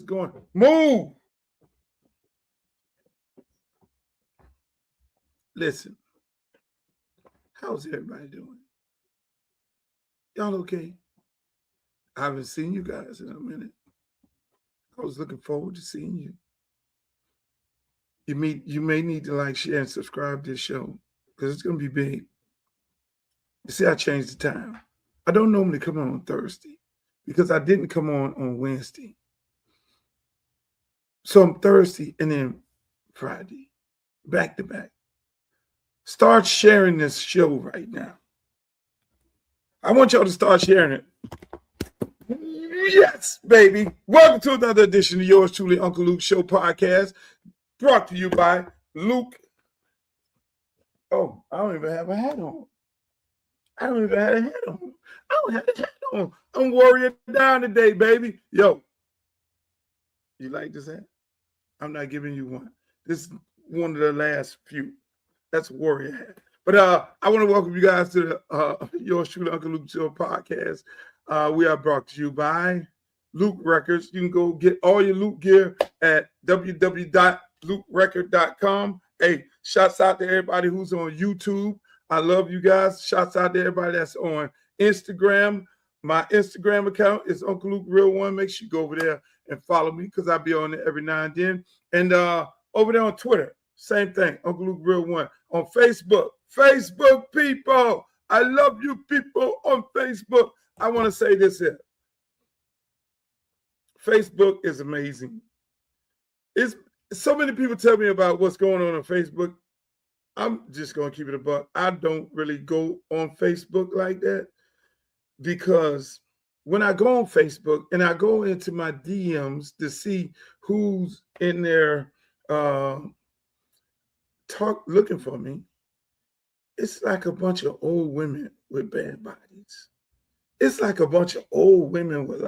going? Move. Listen, how's everybody doing? Y'all okay? I haven't seen you guys in a minute. I was looking forward to seeing you. You may need to like, share, and subscribe to this show because it's going to be big. You see, I changed the time. I don't normally come on Thursday because I didn't come on Wednesday. So I'm Thursday and then Friday, back to back. Start sharing this show right now. I want y'all to start sharing it. Yes, baby. Welcome to another edition of yours truly, Uncle Luke Show podcast, brought to you by Luke. Oh, I don't even have a hat on. I don't have a hat on. I'm warrior down today, baby. Yo, you like this hat? I'm not giving you one. This is one of the last few. That's a warrior hat. But I want to welcome you guys to the yours truly, Uncle Luke Show podcast. We are brought to you by Luke Records. You can go get all your Luke gear at www.lukerecord.com. Hey, shouts out to everybody who's on YouTube. I love you guys. Shouts out to everybody that's on Instagram. My Instagram account is Uncle Luke Real One. Make sure you go over there and follow me because I'll be on there every now and then. And over there on Twitter, same thing, Uncle Luke Real One. On Facebook people, I love you people on Facebook. I want to say this here. Facebook is amazing. It's so many people tell me about what's going on Facebook. I'm just going to keep it a buck. I don't really go on Facebook like that because when I go on Facebook and I go into my DMs to see who's in there looking for me, it's like a bunch of old women with bad bodies. It's like a bunch of old women with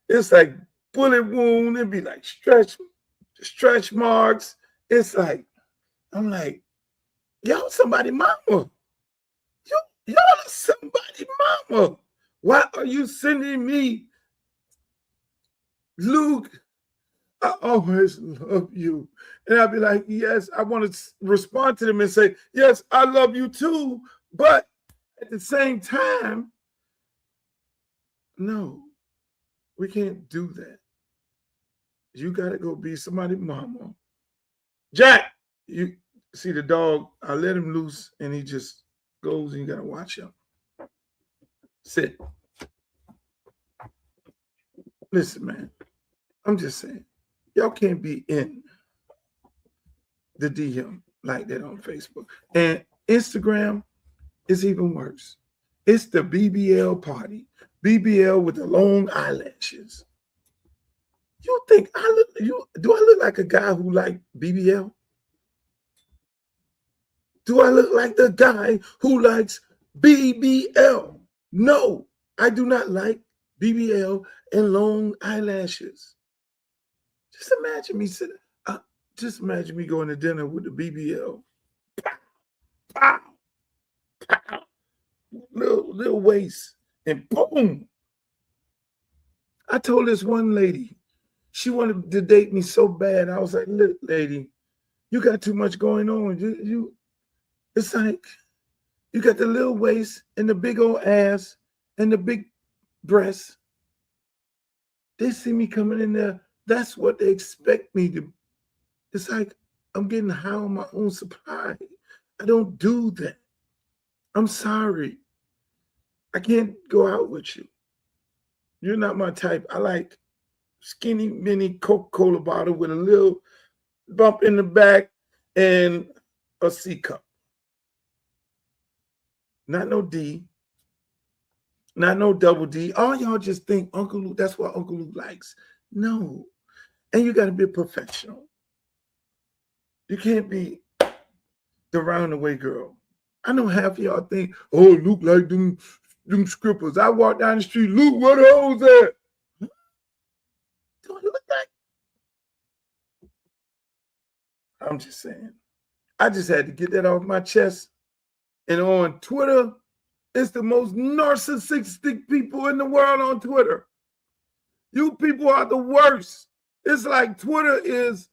it's like bullet wound. It'd be like stretch marks. It's like, I'm like, y'all somebody mama. Y'all are somebody mama. Why are you sending me, Luke? I always love you. And I'd be like, yes, I want to respond to them and say, yes, I love you too. But at the same time, no, we can't do that. You got to go be somebody's mama. Jack, you see the dog, I let him loose and he just goes and you got to watch him. Sit. Listen, man, I'm just saying, y'all can't be in the DM like that on Facebook. And Instagram is even worse. It's the BBL party. BBL with the long eyelashes. You think do I look like a guy who like BBL? Do I look like the guy who likes BBL? No, I do not like BBL and long eyelashes. Just imagine me going to dinner with the BBL. Pow, pow, pow. Little waist and boom. I told this one lady, she wanted to date me so bad. I was like, look, lady, you got too much going on. It's like you got the little waist and the big old ass and the big breasts. They see me coming in there. That's what they expect me to. It's like I'm getting high on my own supply. I don't do that. I'm sorry. I can't go out with you. You're not my type. I like skinny mini Coca-Cola bottle with a little bump in the back and a C cup. Not no D. Not no double D. All y'all just think Uncle Luke, that's what Uncle Luke likes. No. And you got to be a professional. You can't be the roundaway girl. I know half of y'all think, oh, Luke like them scrippers. I walk down the street, Luke, where the hoes at? Huh? Do I look like? I'm just saying. I just had to get that off my chest. And on Twitter, it's the most narcissistic people in the world on Twitter. You people are the worst. It's like Twitter is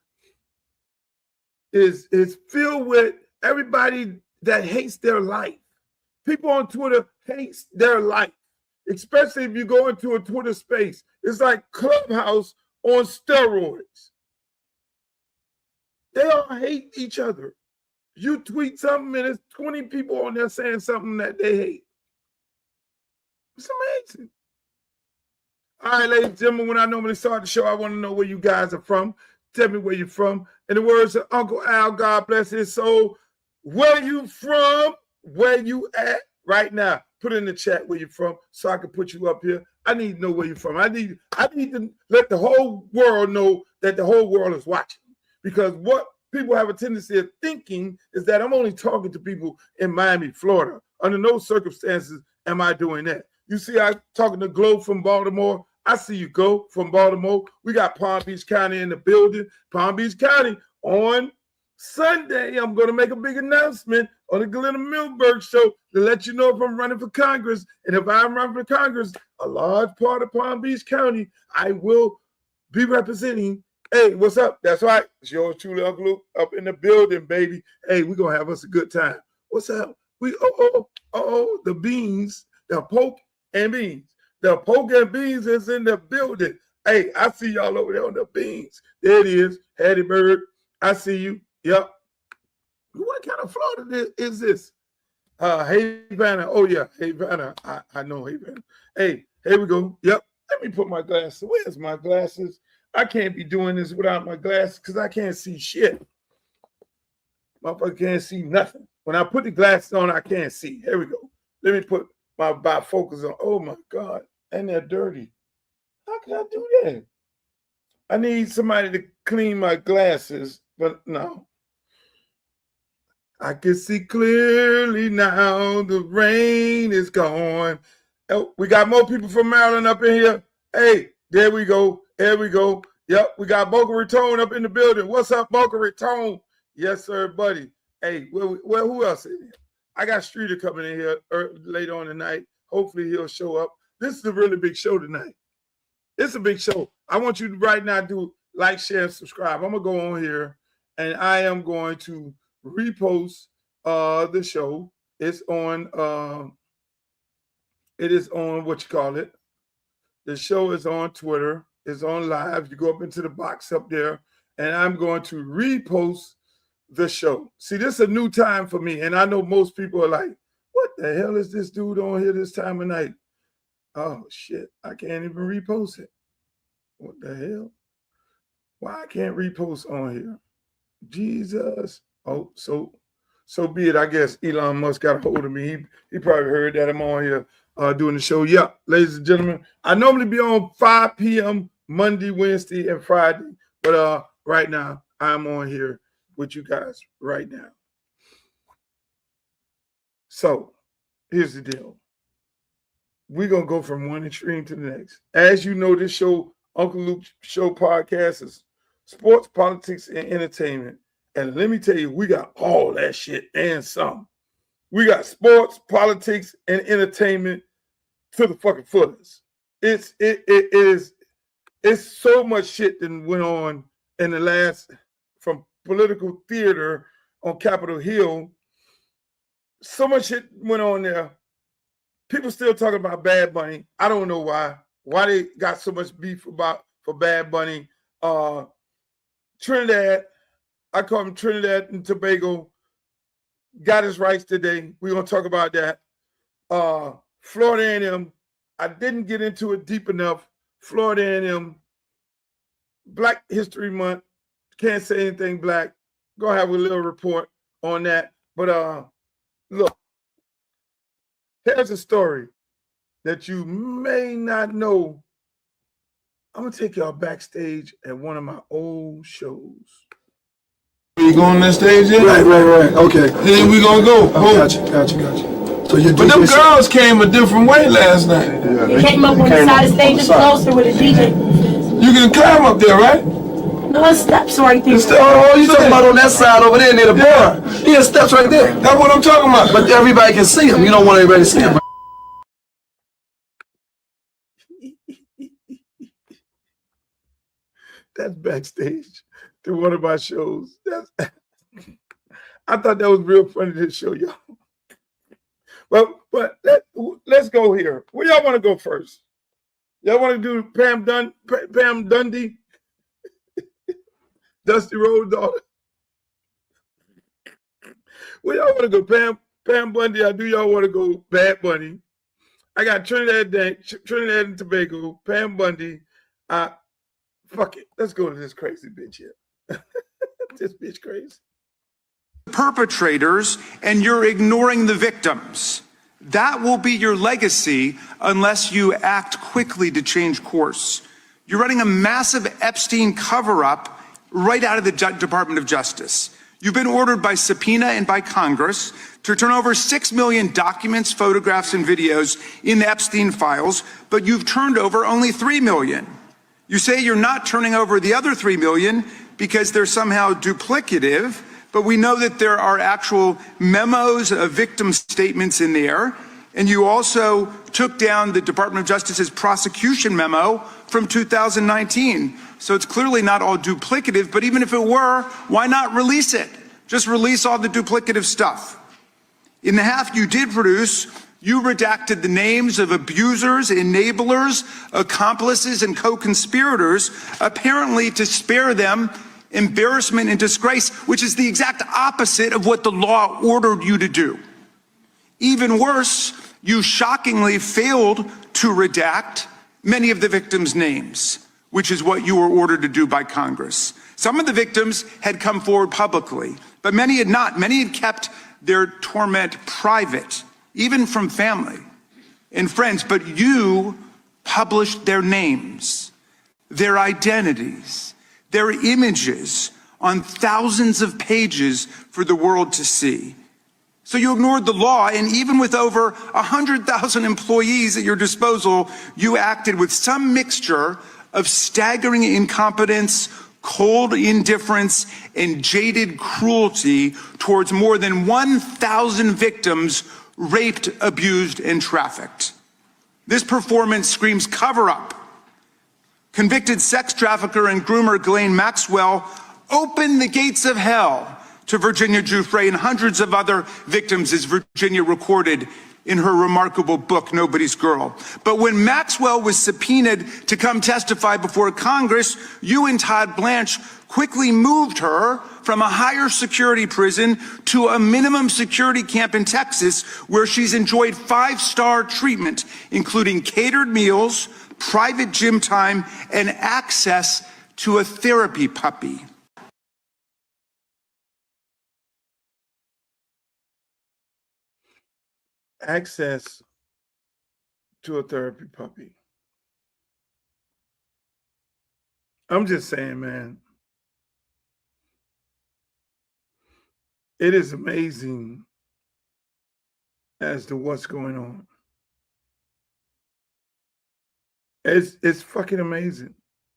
filled with everybody that hates their life. People on Twitter hates their life, especially if you go into a Twitter space. It's like Clubhouse on steroids. They all hate each other. You tweet something and there's 20 people on there saying something that they hate. It's amazing. All right, ladies and gentlemen, when I normally start the show, I want to know where you guys are from. Tell me where you're from. In the words of Uncle Al, God bless his soul, where you from? Where you at right now? Put in the chat where you're from so I can put you up here. I need to know where you're from. I need to let the whole world know that the whole world is watching. Because what people have a tendency of thinking is that I'm only talking to people in Miami, Florida. Under no circumstances am I doing that. You see, I'm talking to Glo from Baltimore. I see you, Go from Baltimore. We got Palm Beach County in the building. Palm Beach County on Sunday. I'm going to make a big announcement on the Glenna Milberg show to let you know if I'm running for Congress. And if I'm running for Congress, a large part of Palm Beach County, I will be representing. Hey, what's up? That's right. It's yours truly, Uncle Luke, up in the building, baby. Hey, we're going to have us a good time. What's up? The beans, the Poke and beans. The Poke and beans is in the building. Hey, I see y'all over there on the beans. There it is. Hattie Bird. I see you. Yep. What kind of Florida is this? Hey, Vanna. Oh, yeah. Hey, Vanna. I know Hey, Vanna. Hey, here we go. Yep. Let me put my glasses. Where's my glasses? I can't be doing this without my glasses because I can't see shit. Motherfucker can't see nothing. When I put the glasses on, I can't see. Here we go. Let me put my bifocals on. Oh, my God. And they're dirty. How can I do that? I need somebody to clean my glasses, but no. I can see clearly now. The rain is gone. Oh, we got more people from Maryland up in here. Hey, there we go. There we go. Yep, we got Boca Raton up in the building. What's up, Boca Raton? Yes, sir, buddy. Hey, well, who else is here? I got Streeter coming in here later on tonight. Hopefully he'll show up. This is a really big show tonight. It's a big show. I want you to right now do like, share, and subscribe. I'm going to go on here, and I am going to repost the show. It's on, it is on what you call it. The show is on Twitter. It's on live. You go up into the box up there, and I'm going to repost the show. See, this is a new time for me, and I know most people are like, what the hell is this dude on here this time of night? Oh, shit. I can't even repost it. What the hell? Why I can't repost on here? Jesus. Oh, so be it. I guess Elon Musk got a hold of me. He probably heard that I'm on here doing the show. Yeah, ladies and gentlemen, I normally be on 5 p.m. Monday, Wednesday, and Friday. But right now, I'm on here with you guys right now. So here's the deal. We're going to go from one extreme to the next. As you know, this show, Uncle Luke Show podcast, is sports, politics, and entertainment. And let me tell you, we got all that shit and some. We got sports, politics, and entertainment to the fucking fullest. It's so much shit that went on in the last, from political theater on Capitol Hill. So much shit went on there. People still talking about Bad Bunny. I don't know why. Why they got so much beef for Bad Bunny. Trinidad, I call him Trinidad and Tobago, got his rights today. We're going to talk about that. Florida A&M, I didn't get into it deep enough. Florida A&M, Black History Month, can't say anything black. Going to have a little report on that. But look, here's a story that you may not know. I'm going to take y'all backstage at one of my old shows. You going on that stage yet? Right. Okay. Then we gonna go. Oh, got you. So you but them girls came a different way last night. Yeah, they came up on the side of the stage, just closer with a DJ. You can climb up there, right? No, it steps right there. Oh, you talking about on that side over there near the bar? Yeah, steps right there. That's what I'm talking about. But everybody can see them. You don't want everybody to see them. That's backstage to one of my shows. I thought that was real funny to show y'all. But let's go here. Where y'all want to go first? Y'all want to do Pam Dundee? Dusty Rhodes' daughter? Where y'all want to go? Pam Bundy, I do y'all want to go Bad Bunny? I got Trinidad and Tobago, Pam Bundy. Fuck it. Let's go to this crazy bitch here. This bitch crazy. Perpetrators, and you're ignoring the victims. That will be your legacy unless you act quickly to change course. You're running a massive Epstein cover-up right out of the Department of Justice. You've been ordered by subpoena and by Congress to turn over 6 million documents, photographs, and videos in the Epstein files, but you've turned over only 3 million. You say you're not turning over the other 3 million because they're somehow duplicative, but we know that there are actual memos of victim statements in there. And you also took down the Department of Justice's prosecution memo from 2019. So it's clearly not all duplicative, but even if it were, why not release it? Just release all the duplicative stuff. In the half you did produce, you redacted the names of abusers, enablers, accomplices, and co-conspirators, apparently to spare them embarrassment and disgrace, which is the exact opposite of what the law ordered you to do. Even worse, you shockingly failed to redact many of the victims' names, which is what you were ordered to do by Congress. Some of the victims had come forward publicly, but many had not. Many had kept their torment private, even from family and friends, but you published their names, their identities, their images on thousands of pages for the world to see. So you ignored the law, and even with over 100,000 employees at your disposal, you acted with some mixture of staggering incompetence, cold indifference, and jaded cruelty towards more than 1,000 victims raped, abused, and trafficked. This performance screams cover-up. Convicted sex trafficker and groomer Ghislaine Maxwell opened the gates of hell to Virginia Giuffre and hundreds of other victims, as Virginia recorded in her remarkable book, Nobody's Girl. But when Maxwell was subpoenaed to come testify before Congress, you and Todd Blanche quickly moved her from a higher security prison to a minimum security camp in Texas, where she's enjoyed 5-star treatment, including catered meals, private gym time, and access to a therapy puppy. Access to a therapy puppy. I'm just saying, man, it is amazing as to what's going on. It's fucking amazing.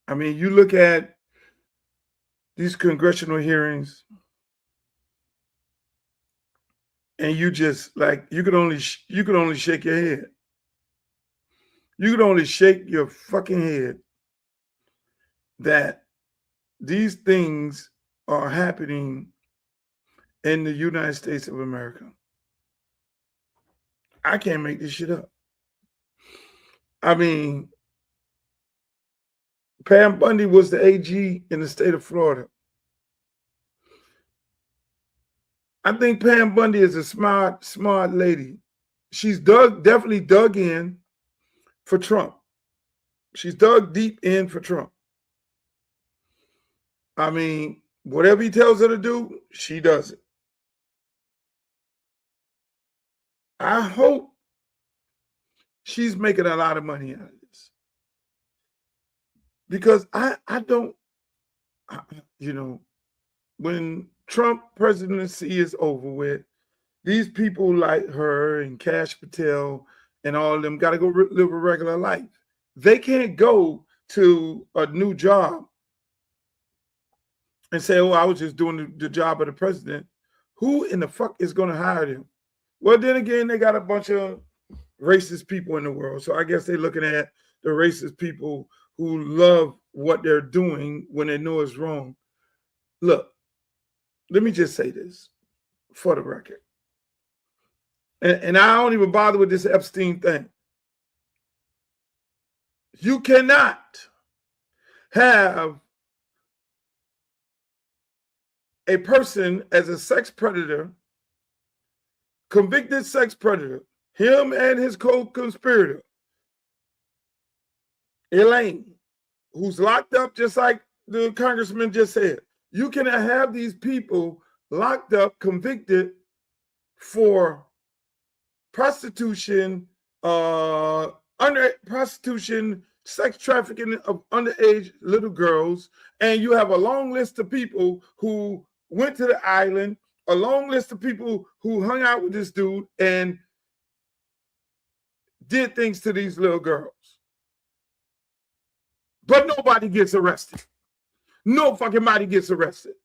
I mean, you look at these congressional hearings, and you just like you could only shake your head. You could only shake your fucking head that these things are happening in the United States of America. I can't make this shit up. I mean, Pam Bundy was the AG in the state of Florida. I think Pam Bundy is a smart lady. She's definitely dug in for Trump. She's dug deep in for Trump. I mean, whatever he tells her to do, she does it. I hope she's making a lot of money out of this. Because I don't, you know, when Trump presidency is over with, these people like her and Kash Patel and all of them got to go live a regular life. They can't go to a new job and say, oh, I was just doing the job of the president. Who in the fuck is going to hire them? Well, then again, they got a bunch of racist people in the world. So I guess they're looking at the racist people who love what they're doing when they know it's wrong. Look, let me just say this for the record. And I don't even bother with this Epstein thing. You cannot have a person as a sex predator, convicted sex predator, him and his co-conspirator, Elaine, who's locked up just like the congressman just said. You cannot have these people locked up, convicted for prostitution, prostitution, sex trafficking of underage little girls, and you have a long list of people who went to the island, a long list of people who hung out with this dude and did things to these little girls. But nobody gets arrested. No fucking body gets arrested.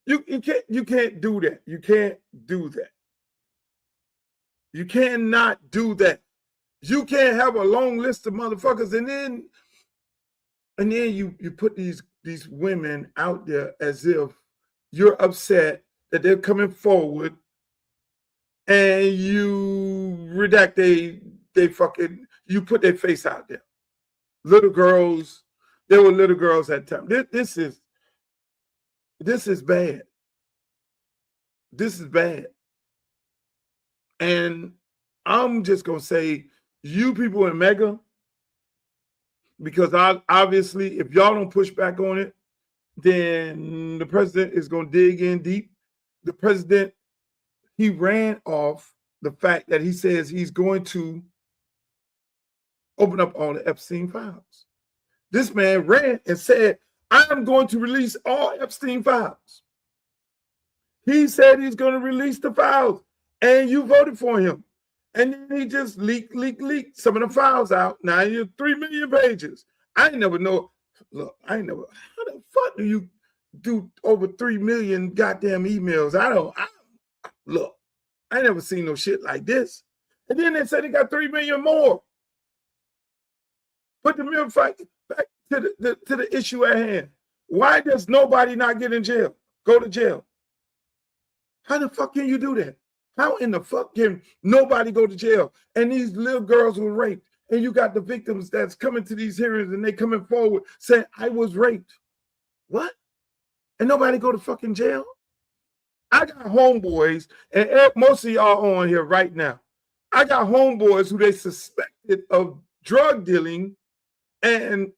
You can't do that. You can't do that. You cannot do that. You can't have a long list of motherfuckers and then you put these women out there as if you're upset that they're coming forward and you redact you put their face out there. Little girls, there were little girls at the time. This is bad. This is bad. And I'm just going to say, you people in MAGA, because obviously if y'all don't push back on it, then the president is going to dig in deep. The president, he ran off the fact that he says he's going to open up all the Epstein files. This man ran and said, I'm going to release all Epstein files. He said he's going to release the files, and you voted for him. And then he just leaked some of the files out. Now you're 3 million pages. I ain't never know. Look, how the fuck do you do over 3 million goddamn emails? Look, I ain't never seen no shit like this. And then they said they got 3 million more. Put the mere fact back to the issue at hand. Why does nobody not get in jail? Go to jail. How the fuck can you do that? How in the fuck can nobody go to jail? And these little girls were raped. And you got the victims that's coming to these hearings and they coming forward saying, I was raped. What? And nobody go to fucking jail? I got homeboys, and most of y'all on here right now. I got homeboys who they suspected of drug dealing, and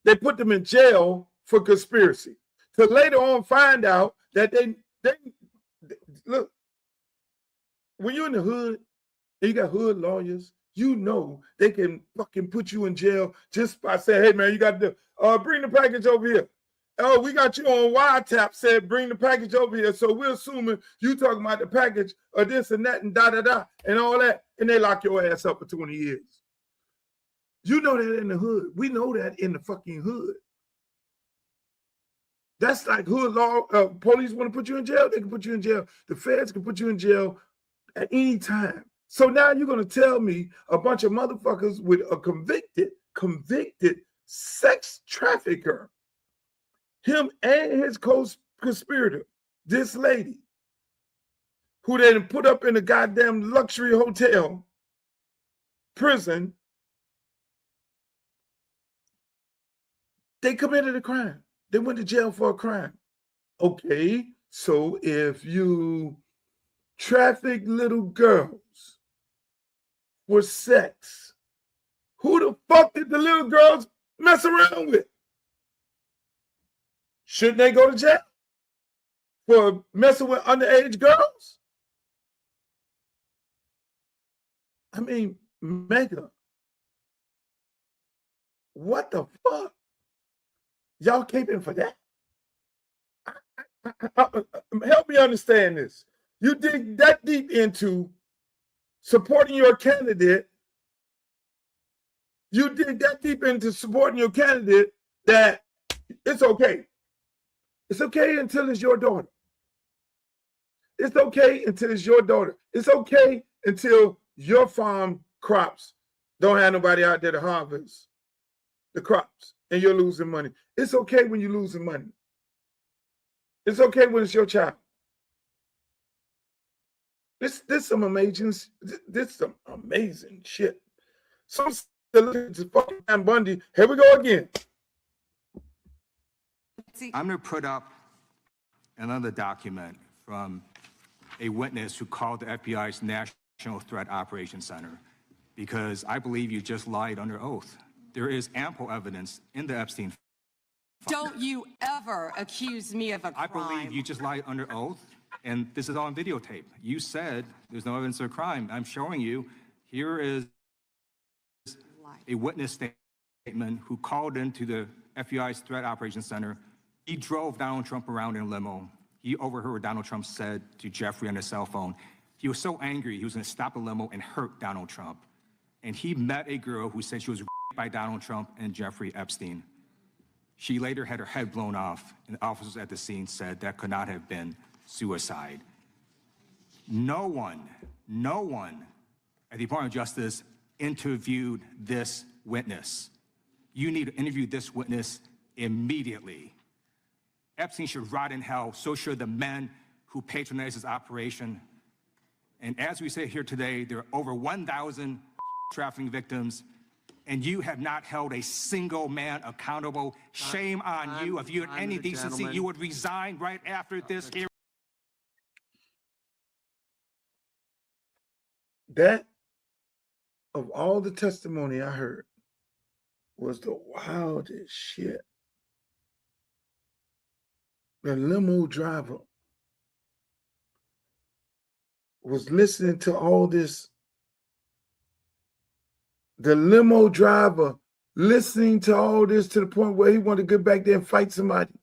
they put them in jail for conspiracy. To later on find out that they look, when you're in the hood and you got hood lawyers, you know they can fucking put you in jail just by saying, hey man, you got to bring the package over here. Oh, we got you on wiretap, said bring the package over here. So we're assuming you talking about the package or this and that and da-da-da and all that. And they lock your ass up for 20 years. You know that in the hood. We know that in the fucking hood. That's like hood law. Police want to put you in jail, they can put you in jail. The feds can put you in jail at any time. So now you're going to tell me a bunch of motherfuckers with a convicted sex trafficker, him and his co-conspirator, this lady, who they put up in a goddamn luxury hotel, prison, they committed a crime. They went to jail for a crime. Okay, so if you traffic little girls for sex, who the fuck did the little girls mess around with? Shouldn't they go to jail for messing with underage girls? I mean, MAGA, what the fuck? Y'all caping for that? Help me understand this. You dig that deep into supporting your candidate. You dig that deep into supporting your candidate that it's okay. It's okay until it's your daughter. It's okay until it's your daughter. It's okay until your farm crops don't have nobody out there to harvest. the crops and you're losing money. It's okay when you're losing money. It's okay when it's your child. This some amazing shit. Some look at this fucking Van Bundy. Here we go again. I'm going to put up another document from a witness who called the FBI's National Threat Operations Center because I believe you just lied under oath. There is ample evidence in the Epstein file. Don't you ever accuse me of a crime. I believe you just lied under oath, and this is all on videotape. You said there's no evidence of a crime. I'm showing you. Here is a witness statement who called into the FBI's Threat Operations Center. He drove Donald Trump around in a limo. He overheard what Donald Trump said to Jeffrey on his cell phone. He was so angry, he was going to stop the limo and hurt Donald Trump. And he met a girl who said she was raped by Donald Trump and Jeffrey Epstein. She later had her head blown off, and officers at the scene said that could not have been suicide. No one at the Department of Justice interviewed this witness. You need to interview this witness immediately. Epstein should rot in hell, so should the men who patronized his operation. And as we say here today, there are over 1,000 trafficking victims, and you have not held a single man accountable. Shame on you. If you had any decency, you would resign right after this hearing. That, of all the testimony I heard, was the wildest shit. The limo driver was listening to all this. The limo driver listening to all this to the point where he wanted to get back there and fight somebody.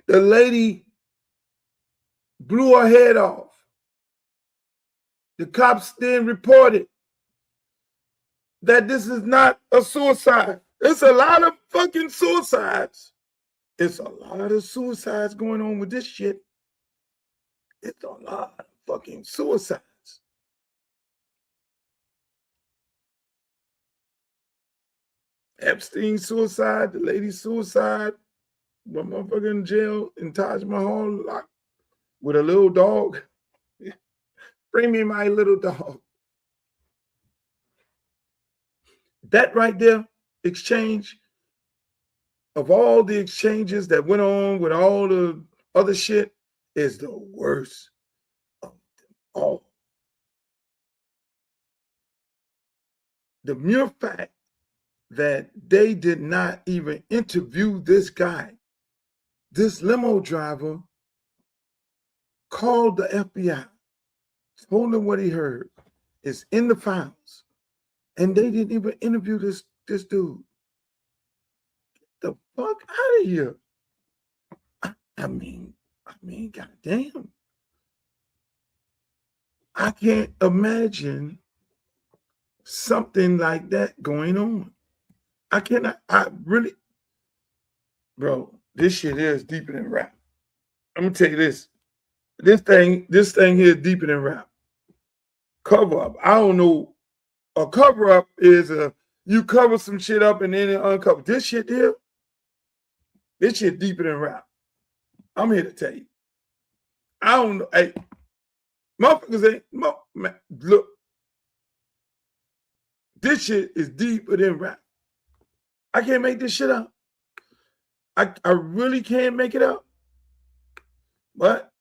The lady blew her head off. The cops then reported that this is not a suicide. It's a lot of fucking suicides. It's a lot of suicides going on with this shit. It's a lot of fucking suicides. Epstein suicide, the lady's suicide, one motherfucker in jail in Taj Mahal locked with a little dog. Bring me my little dog. That right there, exchange, of all the exchanges that went on with all the other shit, is the worst of them all. The mere fact that they did not even interview this guy, this limo driver called the FBI, told them what he heard, is in the files, and they didn't even interview this dude. Get the fuck out of here. I mean, goddamn. I can't imagine something like that going on. I really, bro, this shit is deeper than rap. I'm gonna tell you this. This thing here is deeper than rap. Cover up. I don't know. A cover up is you cover some shit up and then it uncover. This shit here, this shit deeper than rap. I'm here to tell you. I don't know. Hey, motherfuckers ain't, look. This shit is deeper than rap. I can't make this shit up. I really can't make it up. But,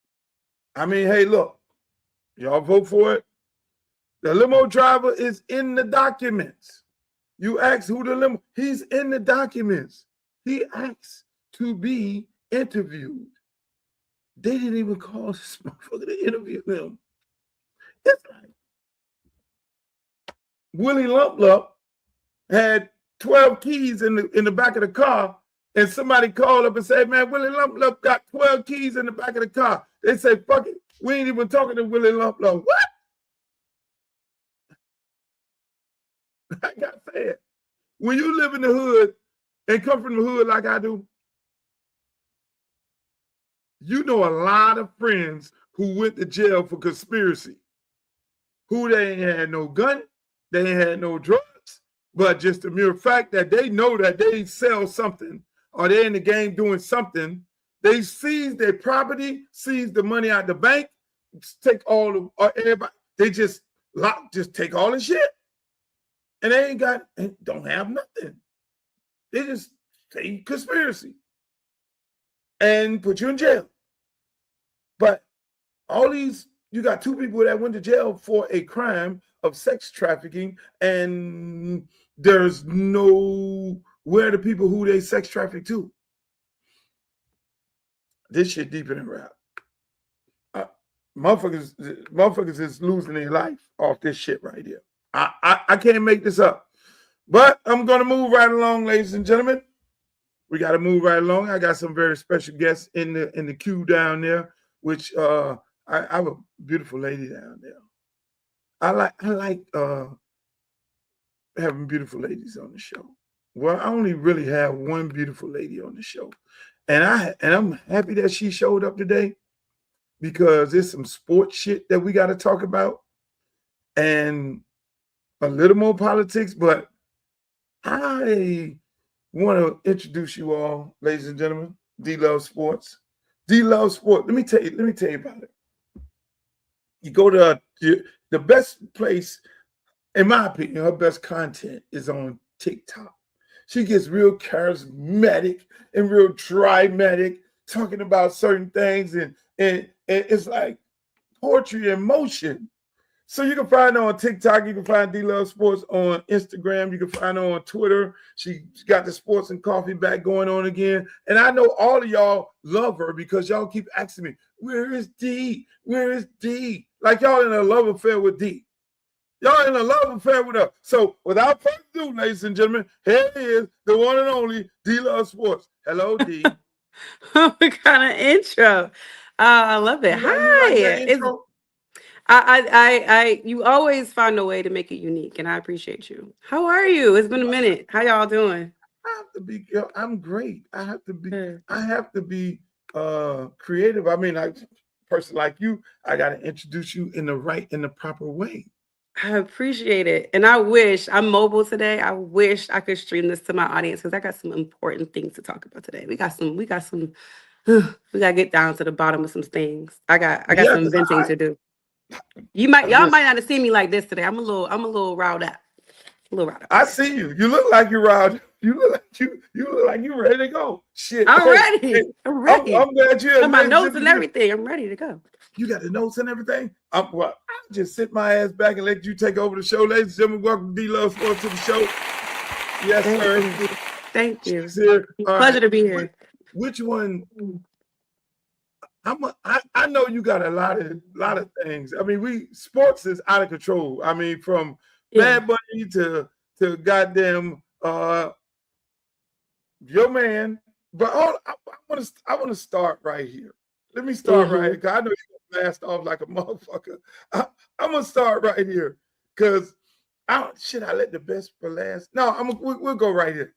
I mean, hey, look. Y'all vote for it. The limo driver is in the documents. You ask who the limo, he's in the documents. He asked to be interviewed. They didn't even call this motherfucker to interview him. It's like Willie Lump Lump had 12 keys in the back of the car, and somebody called up and said, man, Willie Lump Lump got 12 keys in the back of the car. They say, fuck it, we ain't even talking to Willie Lump Lump. What? I got sad. When you live in the hood and come from the hood like I do, you know a lot of friends who went to jail for conspiracy, who they ain't had no gun, they ain't had no drugs, But just the mere fact that they know that they sell something or they're in the game doing something, they seize their property, seize the money out the bank, take all of everybody. They just take all the shit, and they don't have nothing. They just say conspiracy and put you in jail. But all these, you got 2 people that went to jail for a crime of sex trafficking, and there's nowhere the people who they sex traffic to. This shit deeper than rap. Motherfuckers is losing their life off this shit right here. I can't make this up. But I'm gonna move right along, ladies and gentlemen. We gotta move right along. I got some very special guests in the queue down there, which I have a beautiful lady down there. I like having beautiful ladies on the show. Well, I only really have one beautiful lady on the show. And I'm happy that she showed up today, because there's some sports shit that we got to talk about and a little more politics. But I want to introduce you all, ladies and gentlemen. D Love Sports. D Love Sports. Let me tell you about it. You go to the best place, in my opinion, her best content is on TikTok. She gets real charismatic and real dramatic, talking about certain things, and it's like poetry in motion. So you can find her on TikTok. You can find D Love Sports on Instagram. You can find her on Twitter. She got the Sports and Coffee back going on again. And I know all of y'all love her because y'all keep asking me, where is D? Where is D? Like y'all in a love affair with D. Y'all in a love affair with her. So without further ado, ladies and gentlemen, here is the one and only D Love Sports. Hello, D. What kind of intro? I love it. Hi. You always find a way to make it unique, and I appreciate you. How are you? It's been a minute. How y'all doing? I'm great. I have to be creative. I mean, a person like you, I got to introduce you in the proper way. I appreciate it. And I'm mobile today. I wish I could stream this to my audience because I got some important things to talk about today. We got to get down to the bottom of some things. I got some venting to do. Y'all might not have seen me like this today. I'm a little riled up. I see you. You look like you're riled. You look like you're ready to go. Shit. I'm ready. I'm glad you have my notes and everything. I'm ready to go. You got the notes and everything? I'll just sit my ass back and let you take over the show. Ladies and gentlemen, welcome D Love Sports to the show. Yes, sir. Thank you. Pleasure to be here. Which one? I know you got a lot of things. I mean, sports is out of control. I mean, from Bad Bunny to goddamn your man. But I want to start right here. Let me start right here, because I know you're gonna blast off like a motherfucker. I'm gonna start right here, because I let the best for last. No, we'll go right here.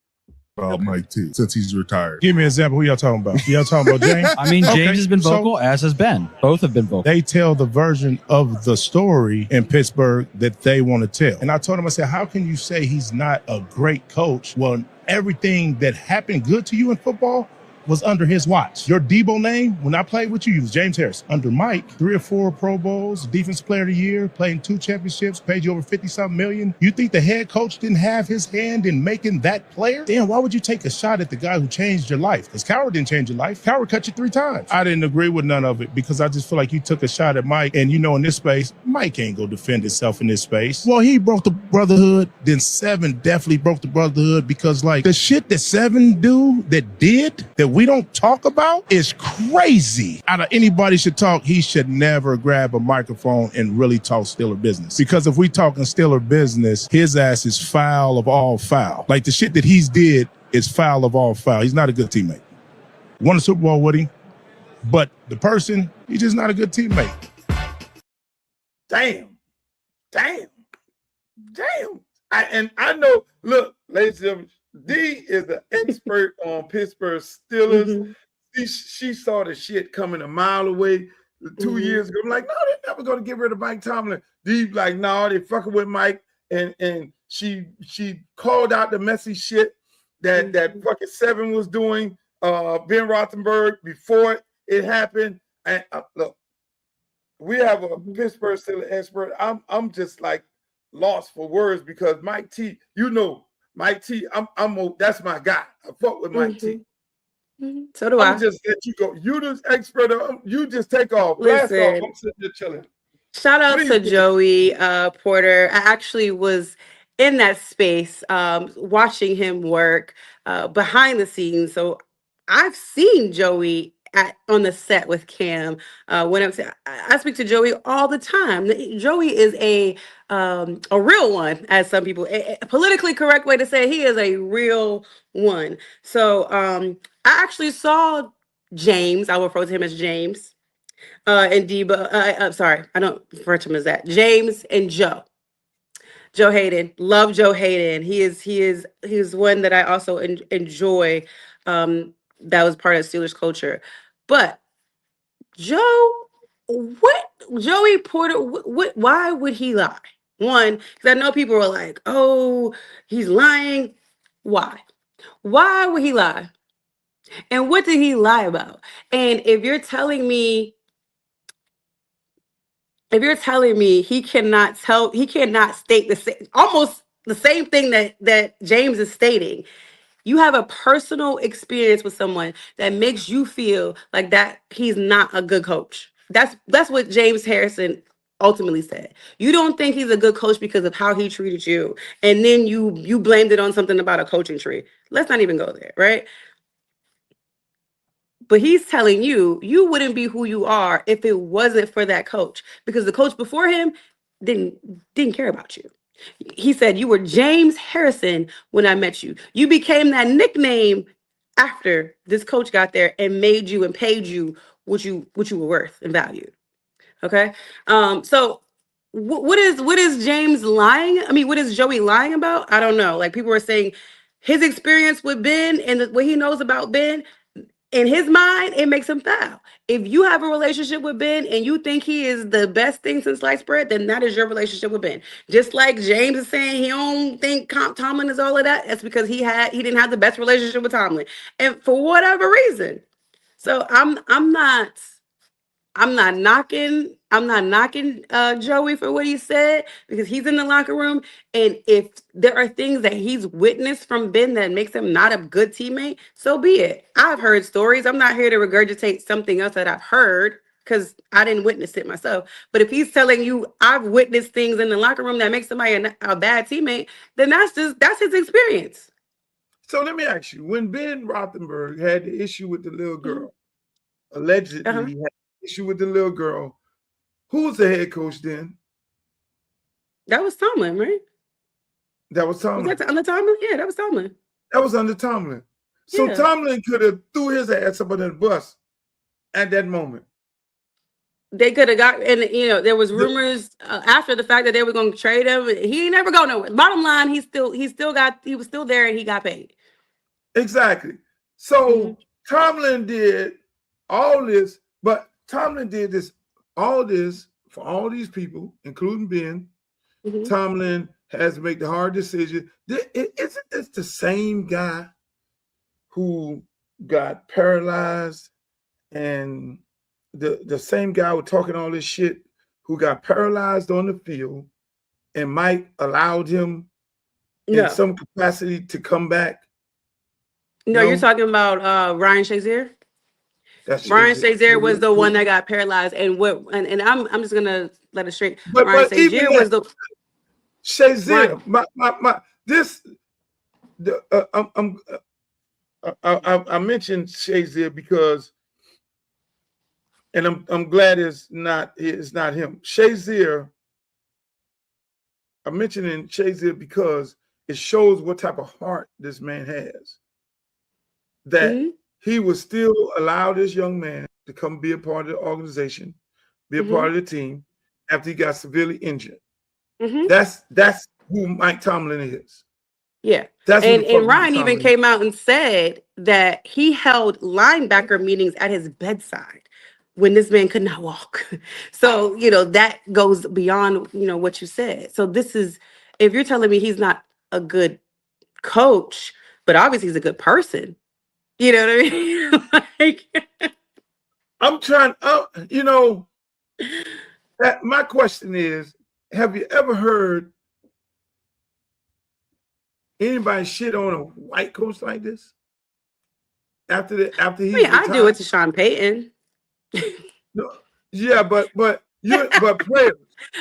Mike too, since he's retired. Give me an example. Who y'all talking about? Y'all talking about James? I mean, James has been vocal, as has Ben. Both have been vocal. They tell the version of the story in Pittsburgh that they want to tell. And I told him, I said, how can you say he's not a great coach? Well, everything that happened good to you in football was under his watch. Your Debo name, when I played with you was James Harris. Under Mike, 3 or 4 Pro Bowls, Defensive Player of the Year, played in 2 championships, paid you over 50-something million. You think the head coach didn't have his hand in making that player? Then why would you take a shot at the guy who changed your life? Because Coward didn't change your life. Coward cut you 3 times. I didn't agree with none of it because I just feel like you took a shot at Mike. And in this space, Mike ain't gonna defend himself in this space. Well, he broke the brotherhood. Then 7 definitely broke the brotherhood because the shit that 7 did that we don't talk about is crazy. Out of anybody should talk, he should never grab a microphone and really talk Steeler business. Because if we talking Steeler business, his ass is foul of all foul. Like the shit that he's did is foul of all foul. He's not a good teammate. Won a Super Bowl with him, but the person, he's just not a good teammate. Damn. I know, look, ladies and gentlemen, D is an expert on Pittsburgh Steelers. Mm-hmm. She saw the shit coming a mile away 2 years ago. I'm like, no, they're never going to get rid of Mike Tomlin. D like, no, they fucking with Mike. and she called out the messy shit that fucking Seven was doing, Ben Rothenberg before it happened. And look, we have a Pittsburgh Steelers expert. I'm just like lost for words because Mike T, Mike T, that's my guy. I fuck with Mike T. So do I. I'm just let you go. You the expert. You just take off. Listen, Blast off. I'm sitting there chilling. Shout out to Joey Porter. I actually was in that space watching him work behind the scenes. So I've seen Joey on the set with Cam. I speak to Joey all the time. Joey is a real one, as some people, a politically correct way to say he is a real one. So I actually saw James. I will refer to him as James. And Deba, I'm sorry, I don't refer to him as that. James and Joe Hayden, love Joe Hayden. He is one that I also enjoy. That was part of Steelers culture, but Joey Porter, why would he lie? One, because I know people were like, "Oh, he's lying." Why? Why would he lie? And what did he lie about? And if you're telling me he cannot state almost the same thing that James is stating, you have a personal experience with someone that makes you feel like that he's not a good coach. That's what James Harrison ultimately said. You don't think he's a good coach because of how he treated you, and then you blamed it on something about a coaching tree. Let's not even go there, right? But he's telling you wouldn't be who you are if it wasn't for that coach, because the coach before him didn't care about you. He said you were James Harrison when I met you. You became that nickname after this coach got there and made you and paid you what you were worth and valued. Okay. So what is James lying? I mean, what is Joey lying about? I don't know. Like, people were saying his experience with Ben and what he knows about Ben. In his mind, it makes him foul. If you have a relationship with Ben and you think he is the best thing since sliced bread, then that is your relationship with Ben. Just like James is saying he don't think Tomlin is all of that. That's because he didn't have the best relationship with Tomlin, and for whatever reason. So I'm not knocking Joey for what he said, because he's in the locker room, and if there are things that he's witnessed from Ben that makes him not a good teammate, so be it. I've heard stories. I'm not here to regurgitate something else that I've heard because I didn't witness it myself. But if he's telling you I've witnessed things in the locker room that makes somebody a bad teammate, then that's his experience. So let me ask you: when Ben Rothenberg had the issue with the little girl, allegedly he had issue with the little girl, who was the head coach then? That was Tomlin, right? That was Tomlin. Was that under Tomlin? Yeah, that was Tomlin. That was under Tomlin. So Yeah. Tomlin could have threw his ass up under the bus at that moment. They could have got, and there was rumors after the fact that they were going to trade him. He ain't never go nowhere. Bottom line, he was still there and he got paid. Exactly. So Tomlin did all this, but Tomlin did all this for all these people, including Ben. Tomlin has to make the hard decision. Isn't this the same guy who got paralyzed, and the same guy who talking all this shit who got paralyzed on the field, and Mike allowed him in some capacity to come back? No, you're talking about Ryan Shazier? Ryan Shazier was the one that got paralyzed, and I'm just gonna let it straight. Ryan Shazier was the Shazier. I mentioned Shazier because, and I'm glad it's not him. Shazier. I'm mentioning Shazier because it shows what type of heart this man has. That he would still allow this young man to come be a part of the organization, be a part of the team after he got severely injured. That's who Mike Tomlin is. Yeah. And Ryan even came out and said that he held linebacker meetings at his bedside when this man could not walk. So, that goes beyond, what you said. So this is, if you're telling me he's not a good coach, but obviously he's a good person, you know what I mean? Like, I'm trying. You know, my question is: have you ever heard anybody shit on a white coach like this? After he's retired? I do it to Sean Payton. No, yeah, but players.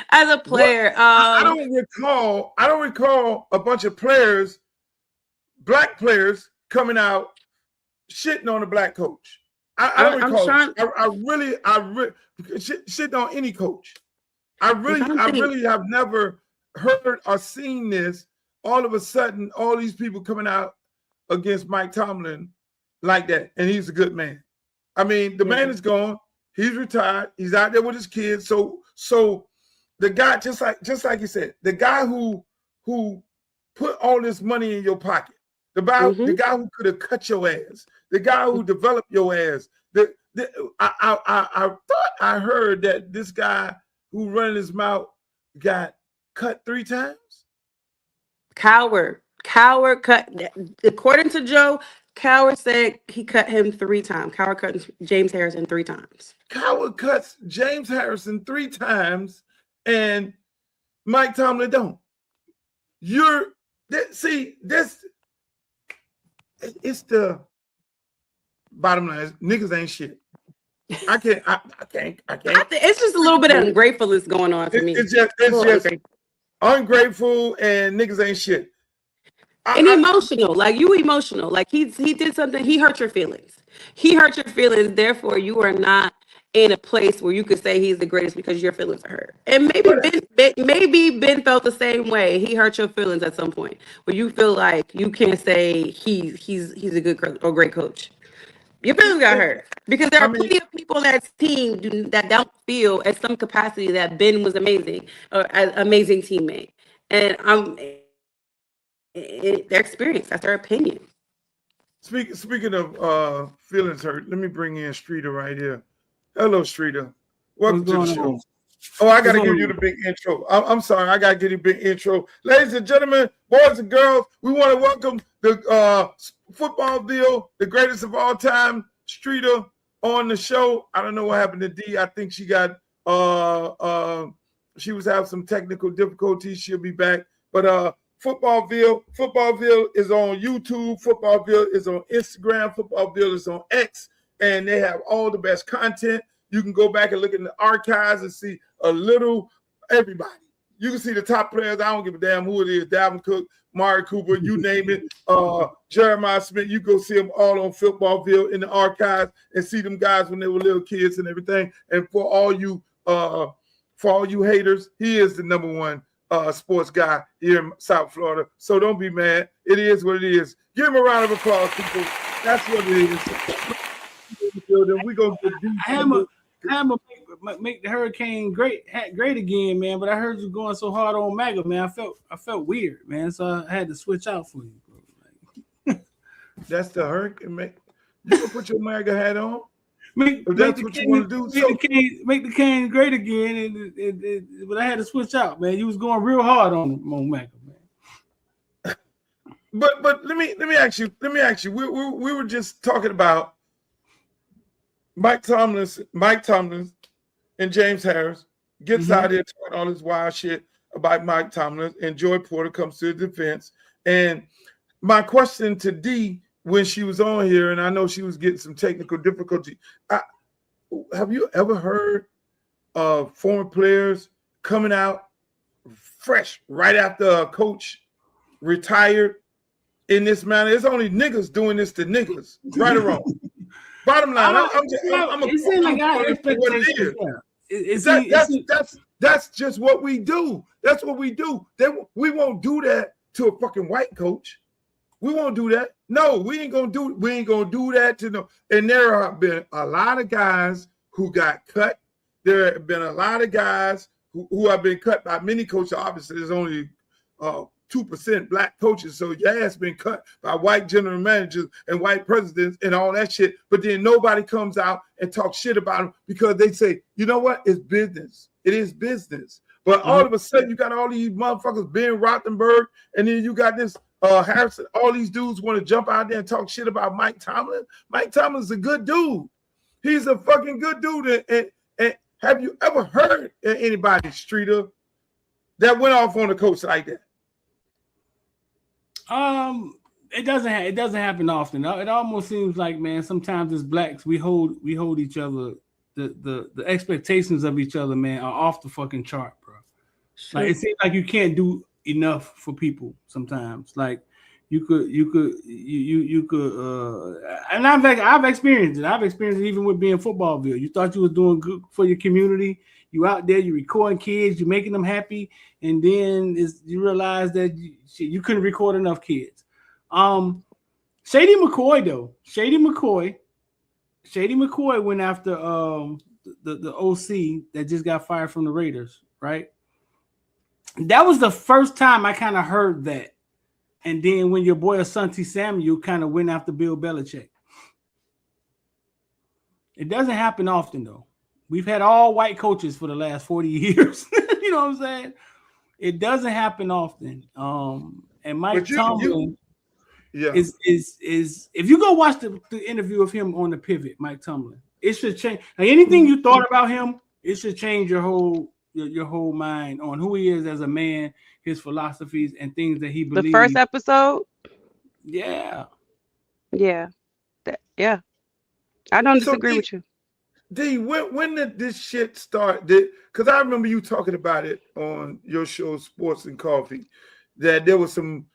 As a player, I don't recall a bunch of players, black players, coming out shitting on a black coach. I don't recall. I really shitting on any coach. I really have never heard or seen this. All of a sudden, all these people coming out against Mike Tomlin like that, and he's a good man. I mean, the man is gone. He's retired. He's out there with his kids. So the guy, just like you said, the guy who put all this money in your pocket, the guy who could have cut your ass, the guy who developed your ass. I thought I heard that this guy who running his mouth got cut 3 times. Coward cut. According to Joe, Coward said he cut him 3 times. Coward cut James Harrison 3 times. Coward cuts James Harrison 3 times, and Mike Tomlin don't. It's the bottom line. Niggas ain't shit. I can't. It's just a little bit of ungratefulness going on for me. It's just ungrateful, and niggas ain't shit. Emotional, like you emotional. Like he did something, he hurt your feelings. Therefore, you are not in a place where you could say he's the greatest because your feelings are hurt. And maybe Ben felt the same way. He hurt your feelings at some point where you feel like you can't say he's a good or great coach. Your feelings got hurt because there are plenty of people on that team that don't feel at some capacity that Ben was amazing or an amazing teammate. And their experience, that's their opinion. Speaking of feelings hurt, let me bring in Streeter right here. Hello, Streeter. Welcome to the show. Oh, I got to give you the big intro. I'm sorry, I got to give you a big intro. Ladies and gentlemen, boys and girls, we want to welcome the Footballville, the greatest of all time, Streeter, on the show. I don't know what happened to D. I think she got she was having some technical difficulties. She'll be back, but Footballville is on YouTube. Footballville is on Instagram. Footballville is on X, and they have all the best content. You can go back and look in the archives and see a little everybody. You can see the top players. I don't give a damn who it is. Dalvin Cook, Mari Cooper, you name it. Jeremiah Smith. You go see them all on Footballville in the archives and see them guys when they were little kids and everything. And for all you haters, he is the number one sports guy here in South Florida. So don't be mad. It is what it is. Give him a round of applause, people. That's what it is. We're gonna make the Hurricane great again, man. But I heard you going so hard on MAGA, man. I felt weird, man. So I had to switch out for you. That's the Hurricane. You can put your MAGA hat on. Make the cane great again, but I had to switch out, man. You was going real hard on MAGA, man. But let me ask you. We were just talking about Mike Tomlin and James Harris gets out here talking all this wild shit about Mike Tomlin, and Joy Porter comes to the defense. And my question to D, when she was on here, and I know she was getting some technical difficulty, have you ever heard of former players coming out fresh right after a coach retired in this manner? It's only niggas doing this to niggas, right or wrong. Bottom line, that's just what we do. That's what we do. We won't do that to a fucking white coach. We won't do that. No, we ain't gonna do that to no. And there have been a lot of guys who got cut. There have been a lot of guys who have been cut by many coaches. Obviously, there's only 2% black coaches, so your ass been cut by white general managers and white presidents and all that shit. But then nobody comes out and talks shit about them because they say, you know what? It's business. It is business. But all of a sudden, you got all these motherfuckers, Ben Roethlisberger, and then you got this Harrison. All these dudes want to jump out there and talk shit about Mike Tomlin. Mike Tomlin's a good dude. He's a fucking good dude. And have you ever heard anybody, Streeter, that went off on a coach like that? It doesn't happen often. It almost seems like, man, sometimes as blacks we hold each other. The expectations of each other, man, are off the fucking chart, bro. Sure. Like it seems like you can't do enough for people sometimes. Like you could, and I've experienced it. I've experienced it even with being Footballville. You thought you was doing good for your community. You out there, you recording kids, you making them happy, and then you realize that you couldn't record enough kids. Shady McCoy went after the OC that just got fired from the Raiders, right? That was the first time I kind of heard that. And then when your boy Asante Samuel kind of went after Bill Belichick. It doesn't happen often, though. We've had all white coaches for the last 40 years. You know what I'm saying? It doesn't happen often. And Mike Tomlin is if you go watch the interview of him on the Pivot, Mike Tomlin, it should change. Like anything you thought about him, it should change your whole mind on who he is as a man, his philosophies, and things that he believes. The first episode? Yeah. Yeah. I don't disagree with you. D, when did this shit start? Because I remember you talking about it on your show, Sports and Coffee, that there was some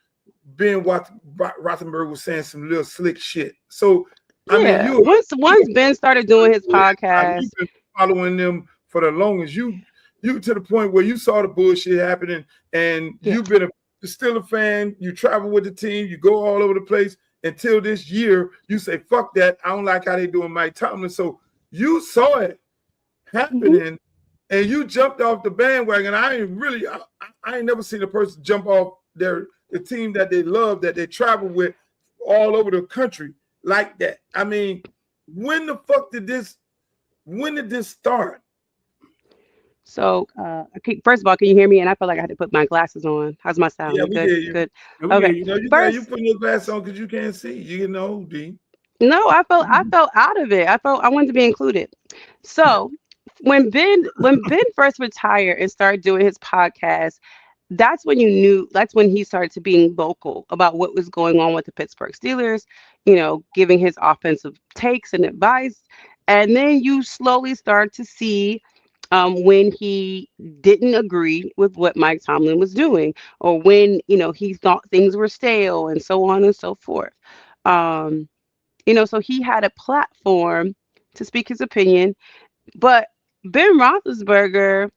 Ben Roethlisberger was saying some little slick shit. So I mean, once Ben started doing his podcast, you've been following them for the longest. You to the point where you saw the bullshit happening, and you've been still a fan. You travel with the team. You go all over the place until this year. You say, "Fuck that! I don't like how they doing Mike Tomlin." So you saw it happening, and you jumped off the bandwagon. I ain't never seen a person jump off the team that they love, that they travel with all over the country like that. I mean, when the fuck did this start? So, first of all, can you hear me? And I feel like I had to put my glasses on. How's my sound? Yeah, good. Okay. You putting your glasses on because you can't see. You know, D. No, I felt out of it. I wanted to be included. So when Ben first retired and started doing his podcast, that's when he started to being vocal about what was going on with the Pittsburgh Steelers, giving his offensive takes and advice. And then you slowly start to see when he didn't agree with what Mike Tomlin was doing, or when, he thought things were stale and so on and so forth. So he had a platform to speak his opinion, but Ben Roethlisberger,